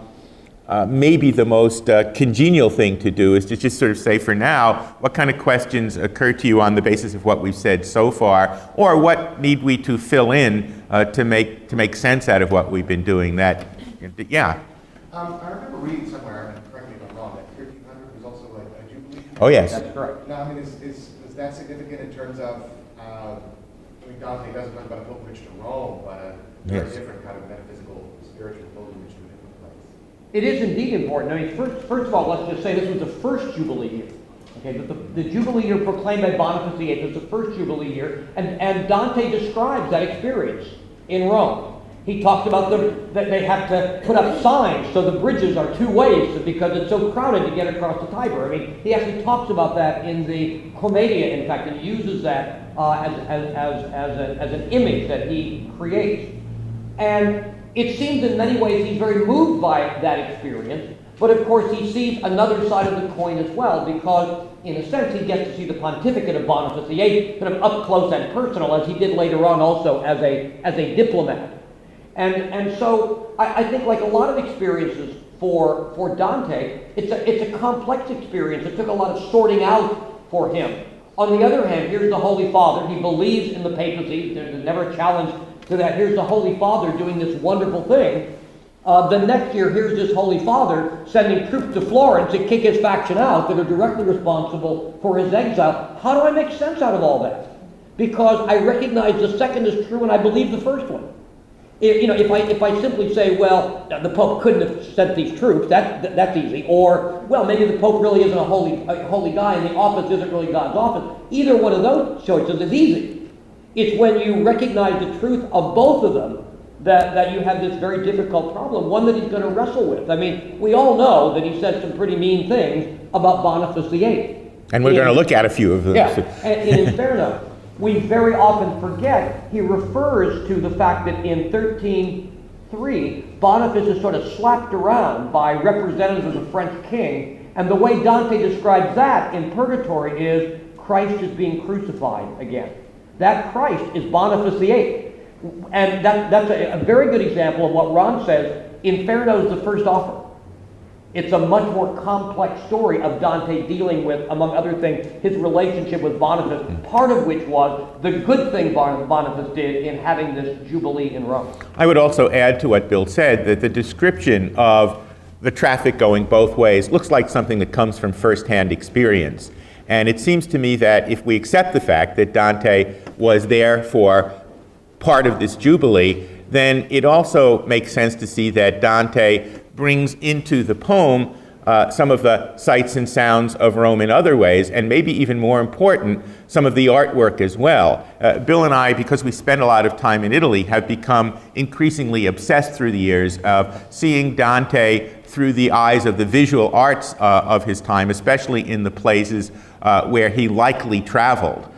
Speaker 2: maybe the most congenial thing to do is to just sort of say, for now, what kind of questions occur to you on the basis of what we've said so far, or what need we to fill in to make sense out of what we've been doing? That, yeah.
Speaker 3: I remember reading somewhere, and correct me if I'm wrong, that 1300 was also a jubilee.
Speaker 2: Oh yes.
Speaker 1: That's correct.
Speaker 3: Now, I mean, is that significant in terms of? I mean, Dante doesn't talk about a pilgrimage to Rome, but a very different kind of metaphysical, spiritual pilgrimage to a different place.
Speaker 1: It is indeed important. I mean, first of all, let's just say this was the first Jubilee year. Okay, but the Jubilee year proclaimed by Boniface VIII was the first Jubilee year, and Dante describes that experience in Rome. He talks about that they have to put up signs so the bridges are two ways because it's so crowded to get across the Tiber. I mean, he actually talks about that in the Commedia, in fact, and uses that as an image that he creates. And it seems in many ways he's very moved by that experience, but of course he sees another side of the coin as well, because in a sense he gets to see the pontificate of Boniface VIII kind of up close and personal, as he did later on also as a diplomat. And so I think, like a lot of experiences for Dante, it's a complex experience. It took a lot of sorting out for him. On the other hand, here's the Holy Father. He believes in the papacy. There's never a challenge to that. Here's the Holy Father doing this wonderful thing. The next year, here's this Holy Father sending troops to Florence to kick his faction out that are directly responsible for his exile. How do I make sense out of all that? Because I recognize the second is true and I believe the first one. If I simply say, well, the Pope couldn't have sent these troops, that's easy. Or, well, maybe the Pope really isn't a holy guy and the office isn't really God's office. Either one of those choices is easy. It's when you recognize the truth of both of them that you have this very difficult problem, one that he's going to wrestle with. I mean, we all know that he said some pretty mean things about Boniface VIII.
Speaker 2: And we're going to look at a few of them.
Speaker 1: Yeah, and in Inferno. We very often forget he refers to the fact that in 1303, Boniface is sort of slapped around by representatives of the French king, and the way Dante describes that in Purgatory is Christ is being crucified again. That Christ is Boniface VIII. And that's a very good example of what Ron says. Inferno is the first offer. It's a much more complex story of Dante dealing with, among other things, his relationship with Boniface, part of which was the good thing Boniface did in having this Jubilee in Rome.
Speaker 2: I would also add to what Bill said that the description of the traffic going both ways looks like something that comes from firsthand experience. And it seems to me that if we accept the fact that Dante was there for part of this Jubilee, then it also makes sense to see that Dante brings into the poem some of the sights and sounds of Rome in other ways, and maybe even more important, some of the artwork as well. Bill and I, because we spend a lot of time in Italy, have become increasingly obsessed through the years of seeing Dante through the eyes of the visual arts of his time, especially in the places where he likely traveled.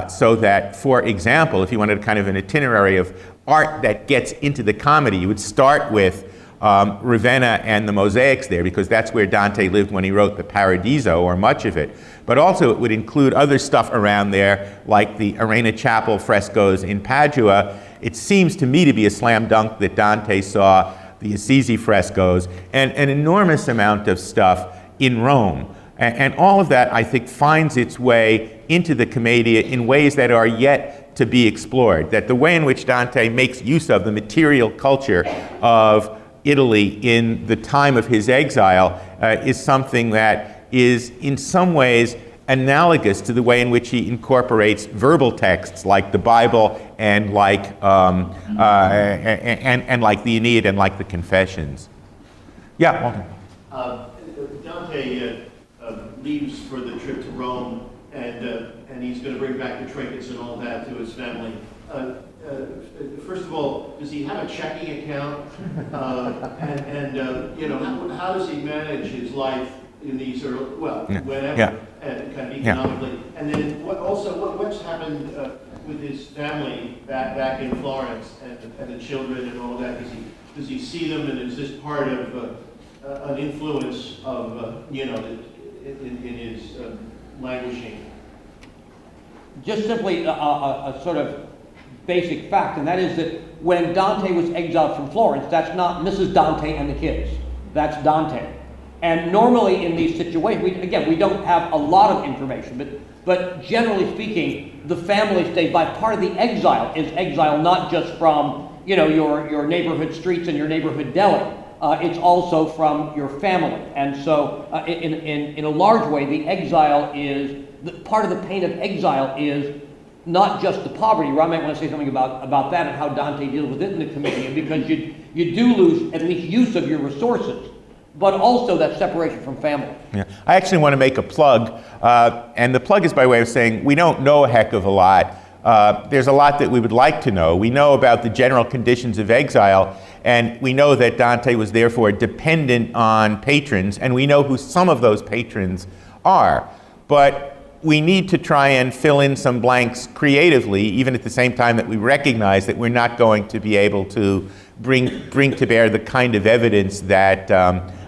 Speaker 2: So that, for example, if you wanted kind of an itinerary of art that gets into the comedy, you would start with Ravenna and the mosaics there, because that's where Dante lived when he wrote the Paradiso, or much of it. But also it would include other stuff around there, like the Arena Chapel frescoes in Padua. It seems to me to be a slam dunk that Dante saw the Assisi frescoes and an enormous amount of stuff in Rome. And all of that, I think, finds its way into the Commedia in ways that are yet to be explored. That the way in which Dante makes use of the material culture of Italy in the time of his exile is something that is in some ways analogous to the way in which he incorporates verbal texts like the Bible and like and like the Aeneid and like the Confessions. Yeah, Walter.
Speaker 4: Dante leaves for the trip to Rome, and he's going to bring back the trinkets and all that to his family. First of all, does he have a checking account? How does he manage his life in these whenever, and kind of economically? And then what's happened with his family back in Florence and the children and all that? Does he see them, and is this part of an influence of in his languishing?
Speaker 1: Just simply a sort of basic fact, and that is that when Dante was exiled from Florence, that's not Mrs. Dante and the kids. That's Dante. And normally in these situations, we don't have a lot of information, but generally speaking, the family stays by. Part of the exile is exile not just from your neighborhood streets and your neighborhood deli. It's also from your family. And so in a large way, the exile is, part of the pain of exile is not just the poverty. Ron might want to say something about that and how Dante deals with it in the Comedian, because you do lose at least use of your resources, but also that separation from family.
Speaker 2: Yeah. I actually want to make a plug, and the plug is by way of saying we don't know a heck of a lot. There's a lot that we would like to know. We know about the general conditions of exile, and we know that Dante was therefore dependent on patrons, and we know who some of those patrons are. But we need to try and fill in some blanks creatively, even at the same time that we recognize that we're not going to be able to bring to bear the kind of evidence that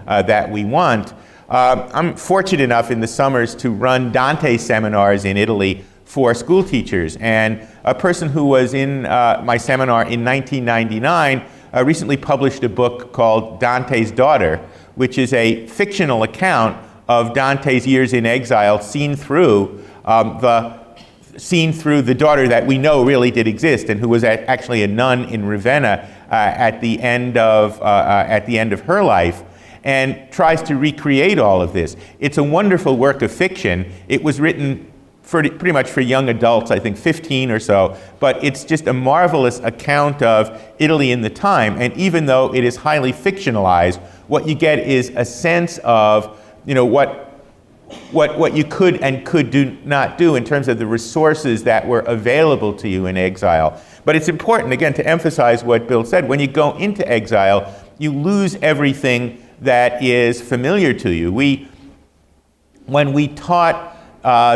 Speaker 2: that we want. I'm fortunate enough in the summers to run Dante seminars in Italy for school teachers, and a person who was in my seminar in 1999 recently published a book called Dante's Daughter, which is a fictional account of Dante's years in exile seen through the daughter that we know really did exist, and who was actually a nun in Ravenna at the end of her life, and tries to recreate all of this. It's a wonderful work of fiction. It was written pretty much for young adults, I think 15 or so, but it's just a marvelous account of Italy in the time. And even though it is highly fictionalized, what you get is a sense of what you could and could not do in terms of the resources that were available to you in exile. But it's important, again, to emphasize what Bill said. When you go into exile, you lose everything that is familiar to you. When we taught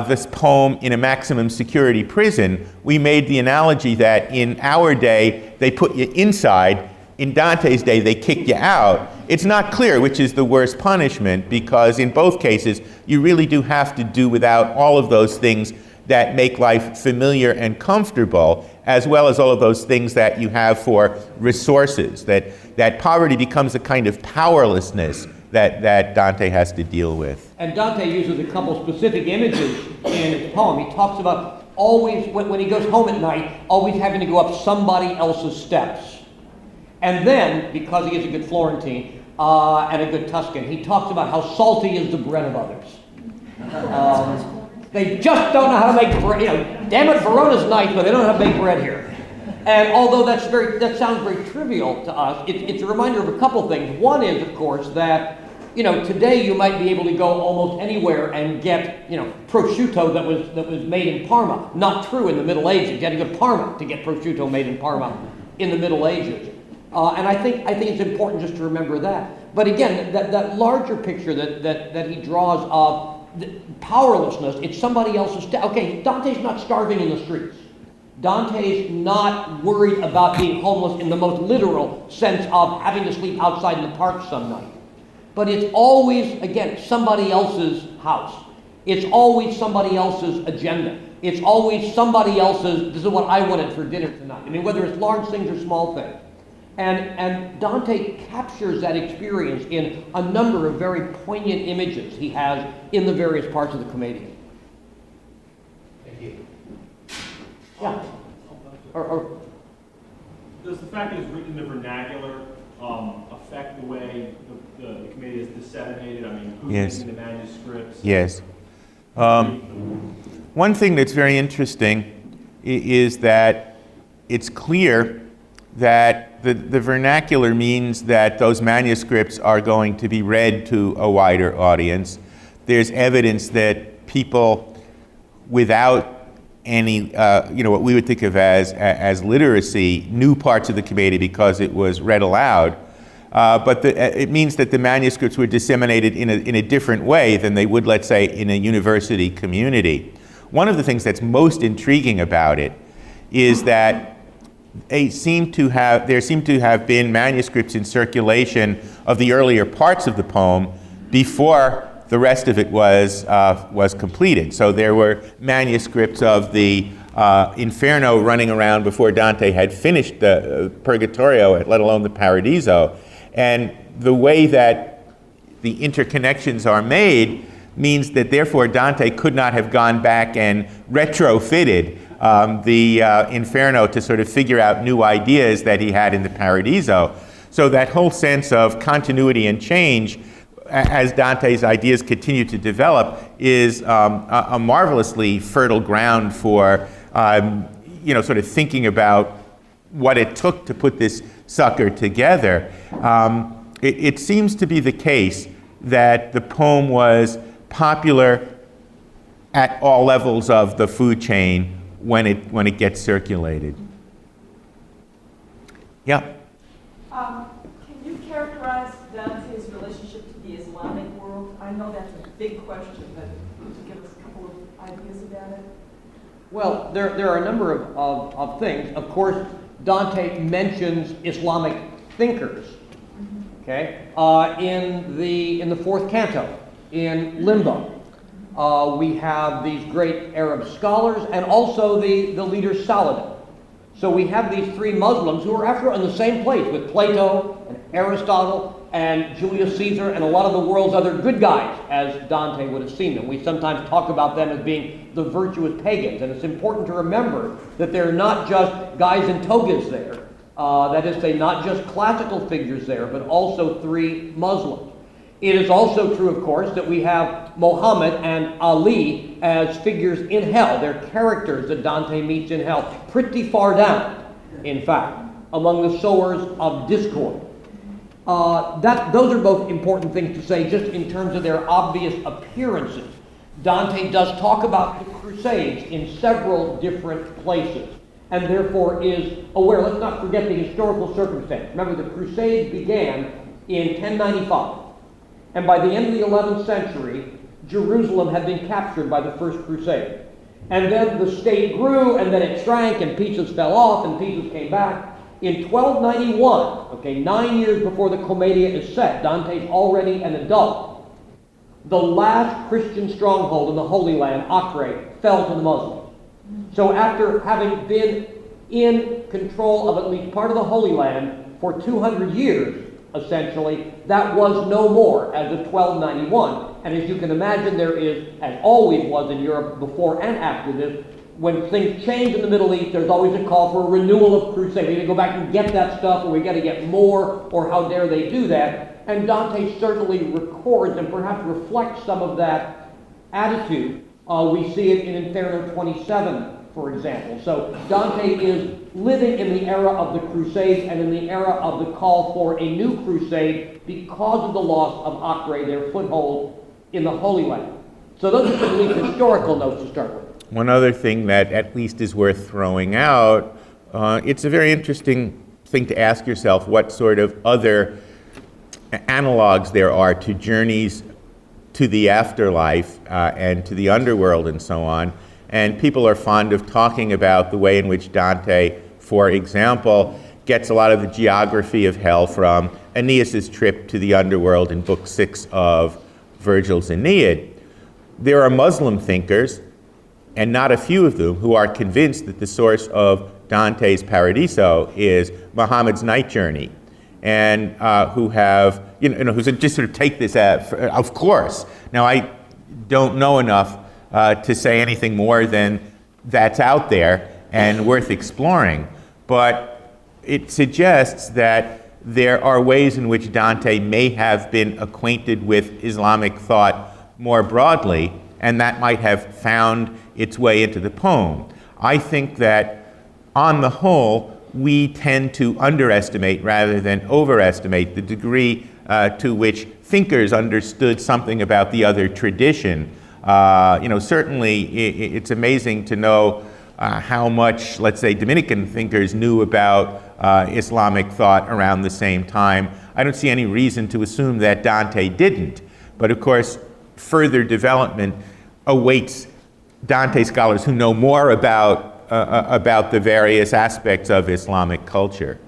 Speaker 2: this poem in a maximum security prison, we made the analogy that in our day, they put you inside. In Dante's day, they kick you out. It's not clear which is the worst punishment, because in both cases, you really do have to do without all of those things that make life familiar and comfortable, as well as all of those things that you have for resources, that poverty becomes a kind of powerlessness that Dante has to deal with.
Speaker 1: And Dante uses a couple specific images in his poem. He talks about always, when he goes home at night, always having to go up somebody else's steps. And then, because he is a good Florentine and a good Tuscan, he talks about how salty is the bread of others. They just don't know how to make bread. Damn it, Verona's nice, but they don't know how to make bread here. And although that sounds very trivial to us, it's a reminder of a couple things. One is, of course, that today you might be able to go almost anywhere and get prosciutto that was made in Parma. Not true in the Middle Ages. You had to go to Parma to get prosciutto made in Parma in the Middle Ages. And I think it's important just to remember that. But again, that larger picture that he draws of powerlessness, it's somebody else's. Okay, Dante's not starving in the streets. Dante's not worried about being homeless in the most literal sense of having to sleep outside in the park some night. But it's always, again, somebody else's house. It's always somebody else's agenda. It's always somebody else's, this is what I wanted for dinner tonight. I mean, whether it's large things or small things. And Dante captures that experience in a number of very poignant images he has in the various parts of the Comedian.
Speaker 3: Thank you.
Speaker 1: Yeah.
Speaker 5: Does the fact that it's written in the vernacular affect the way the Comedian is disseminated? I mean, who's
Speaker 2: Yes.
Speaker 5: making the manuscripts?
Speaker 2: Yes. One thing that's very interesting is that it's clear that the vernacular means that those manuscripts are going to be read to a wider audience. There's evidence that people without any, what we would think of as literacy, knew parts of the Commedia because it was read aloud. But it means that the manuscripts were disseminated in a different way than they would, let's say, in a university community. One of the things that's most intriguing about it is that there seem to have been manuscripts in circulation of the earlier parts of the poem before the rest of it was completed. So there were manuscripts of the Inferno running around before Dante had finished the Purgatorio, let alone the Paradiso. And the way that the interconnections are made means that therefore Dante could not have gone back and retrofitted the Inferno to sort of figure out new ideas that he had in the Paradiso. So that whole sense of continuity and change as Dante's ideas continue to develop is a marvelously fertile ground for sort of thinking about what it took to put this sucker together. It seems to be the case that the poem was popular at all levels of the food chain when it gets circulated. Yeah.
Speaker 6: Can you characterize Dante's relationship to the Islamic world? I know that's a big question, but could you give us a couple of ideas about it?
Speaker 1: Well, there are a number of things. Of course, Dante mentions Islamic thinkers, okay, in the fourth canto, in Limbo. We have these great Arab scholars and also the leader Saladin. So we have these three Muslims who are after in the same place with Plato and Aristotle and Julius Caesar and a lot of the world's other good guys, as Dante would have seen them. We sometimes talk about them as being the virtuous pagans, and it's important to remember that they're not just guys in togas there. That is to say, not just classical figures there, but also three Muslims. It is also true, of course, that we have Muhammad and Ali as figures in hell. They're characters that Dante meets in hell, pretty far down, in fact, among the sowers of discord. Those are both important things to say just in terms of their obvious appearances. Dante does talk about the Crusades in several different places, and therefore is aware. Let's not forget the historical circumstance. Remember, the Crusades began in 1095. And by the end of the 11th century, Jerusalem had been captured by the First Crusade. And then the state grew, and then it shrank, and pieces fell off, and pieces came back. In 1291, 9 years before the Commedia is set, Dante's already an adult. The last Christian stronghold in the Holy Land, Acre, fell to the Muslims. So after having been in control of at least part of the Holy Land for 200 years, essentially, that was no more as of 1291. And as you can imagine, there is, as always was in Europe before and after this, when things change in the Middle East, there's always a call for a renewal of crusade. We need to go back and get that stuff, or we got to get more, or how dare they do that. And Dante certainly records and perhaps reflects some of that attitude. We see it in Inferno 27, for example. So Dante is living in the era of the Crusades and in the era of the call for a new crusade because of the loss of Acre, their foothold in the Holy Land. So those are at least historical notes to start with.
Speaker 2: One other thing that at least is worth throwing out, it's a very interesting thing to ask yourself what sort of other analogs there are to journeys to the afterlife and to the underworld and so on. And people are fond of talking about the way in which Dante, for example, gets a lot of the geography of hell from Aeneas's trip to the underworld in Book 6 of Virgil's Aeneid. There are Muslim thinkers, and not a few of them, who are convinced that the source of Dante's Paradiso is Muhammad's night journey, and who have, who just sort of take this as, of course. Now, I don't know enough to say anything more than that's out there and worth exploring, but it suggests that there are ways in which Dante may have been acquainted with Islamic thought more broadly, and that might have found its way into the poem. I think that, on the whole, we tend to underestimate rather than overestimate the degree to which thinkers understood something about the other tradition. Certainly it's amazing to know how much, let's say, Dominican thinkers knew about Islamic thought around the same time. I don't see any reason to assume that Dante didn't. But of course, further development awaits Dante scholars who know more about the various aspects of Islamic culture.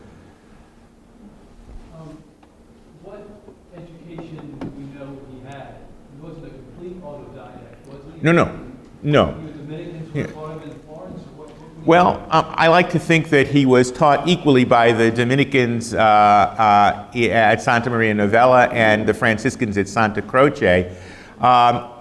Speaker 7: What education do we know he had? He wasn't a
Speaker 2: No. Yeah. Well, I like to think that he was taught equally by the Dominicans at Santa Maria Novella and the Franciscans at Santa Croce.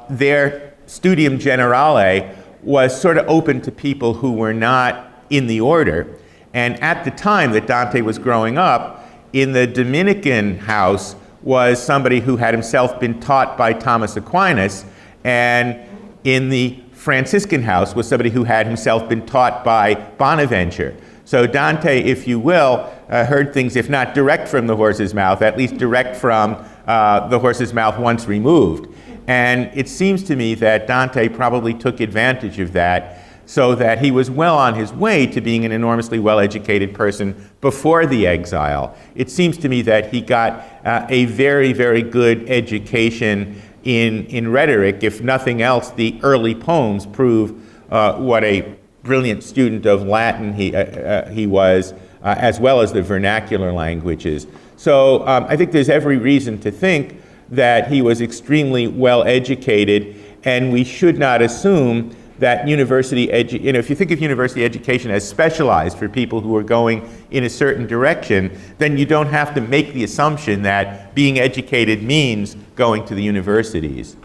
Speaker 2: Their studium generale was sort of open to people who were not in the order. And at the time that Dante was growing up, in the Dominican house was somebody who had himself been taught by Thomas Aquinas, and in the Franciscan house was somebody who had himself been taught by Bonaventure. So Dante, if you will, heard things, if not direct from the horse's mouth, at least direct from the horse's mouth once removed. And it seems to me that Dante probably took advantage of that, so that he was well on his way to being an enormously well-educated person before the exile. It seems to me that he got a very, very good education in rhetoric. If nothing else, the early poems prove what a brilliant student of Latin he was, as well as the vernacular languages. So I think there's every reason to think that he was extremely well educated, and we should not assume that if you think of university education as specialized for people who are going in a certain direction, then you don't have to make the assumption that being educated means going to the universities.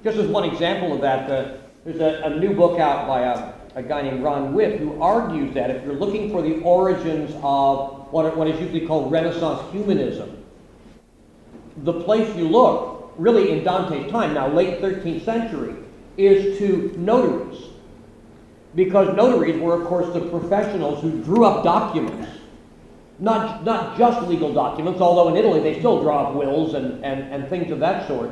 Speaker 1: Just as one example of that, there's a new book out by a guy named Ron Witt who argues that if you're looking for the origins of what is usually called Renaissance humanism, the place you look, really in Dante's time, now late 13th century, is to notaries. Because notaries were, of course, the professionals who drew up documents. Not just legal documents, although in Italy they still draw up wills and things of that sort.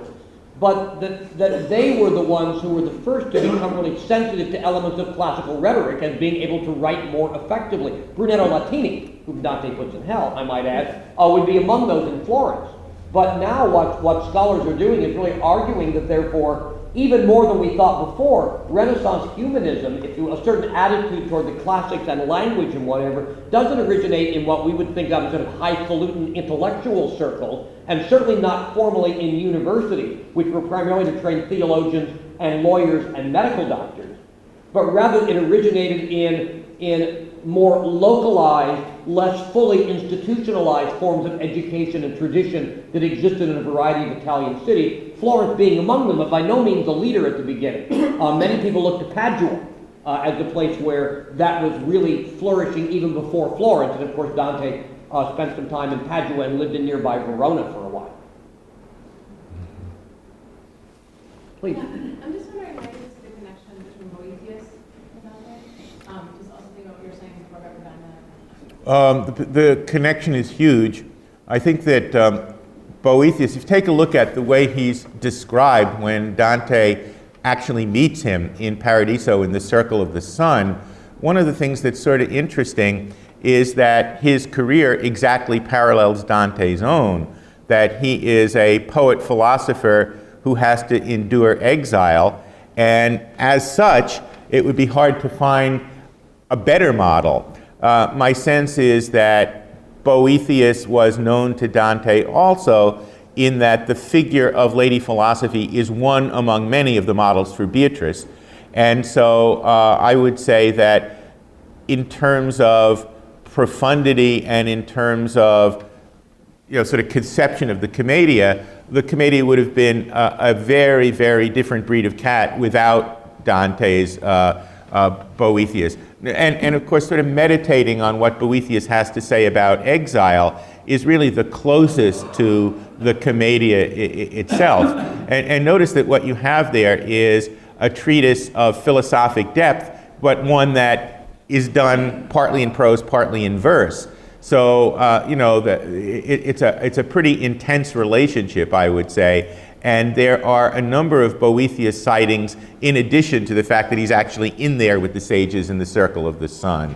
Speaker 1: But that they were the ones who were the first to become really sensitive to elements of classical rhetoric and being able to write more effectively. Brunetto Latini, whom Dante puts in hell, I might add, would be among those in Florence. But now what scholars are doing is really arguing that therefore, even more than we thought before, Renaissance humanism, a certain attitude toward the classics and language and whatever, doesn't originate in what we would think of as sort of highfalutin intellectual circles, and certainly not formally in universities, which were primarily to train theologians and lawyers and medical doctors, but rather it originated in more localized, less fully institutionalized forms of education and tradition that existed in a variety of Italian cities, Florence being among them, but by no means a leader at the beginning. Many people look to Padua as the place where that was really flourishing even before Florence, and of course Dante spent some time in Padua and lived in nearby Verona for a while. Please.
Speaker 7: I'm just wondering why is the connection between Boethius and Dante? Just also think of what you were saying before about Ravenna.
Speaker 2: The connection is huge. I think that Boethius, if you take a look at the way he's described when Dante actually meets him in Paradiso in the Circle of the Sun, one of the things that's sort of interesting is that his career exactly parallels Dante's own, that he is a poet-philosopher who has to endure exile, and as such, it would be hard to find a better model. My sense is that Boethius was known to Dante also in that the figure of Lady Philosophy is one among many of the models for Beatrice. And so I would say that in terms of profundity and in terms of sort of conception of the Commedia would have been a very, very different breed of cat without Dante's Boethius. And of course, sort of meditating on what Boethius has to say about exile is really the closest to the Commedia itself. And notice that what you have there is a treatise of philosophic depth, but one that is done partly in prose, partly in verse. So, it's a pretty intense relationship, I would say. And there are a number of Boethius sightings in addition to the fact that he's actually in there with the sages in the Circle of the Sun.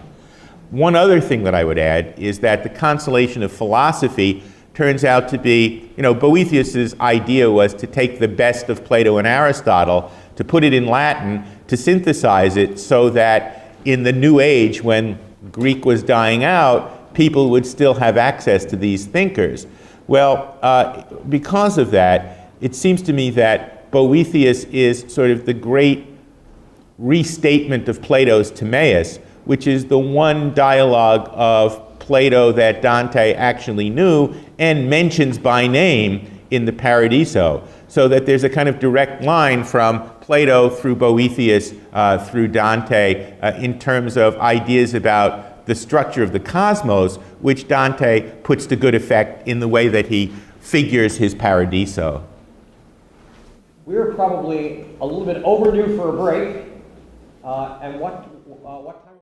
Speaker 2: One other thing that I would add is that the consolation of philosophy turns out to be, Boethius's idea was to take the best of Plato and Aristotle, to put it in Latin, to synthesize it so that in the New Age, when Greek was dying out, people would still have access to these thinkers. Well, because of that, it seems to me that Boethius is sort of the great restatement of Plato's Timaeus, which is the one dialogue of Plato that Dante actually knew and mentions by name in the Paradiso, so that there's a kind of direct line from Plato through Boethius through Dante in terms of ideas about the structure of the cosmos, which Dante puts to good effect in the way that he figures his Paradiso.
Speaker 1: We're probably a little bit overdue for a break, and what time?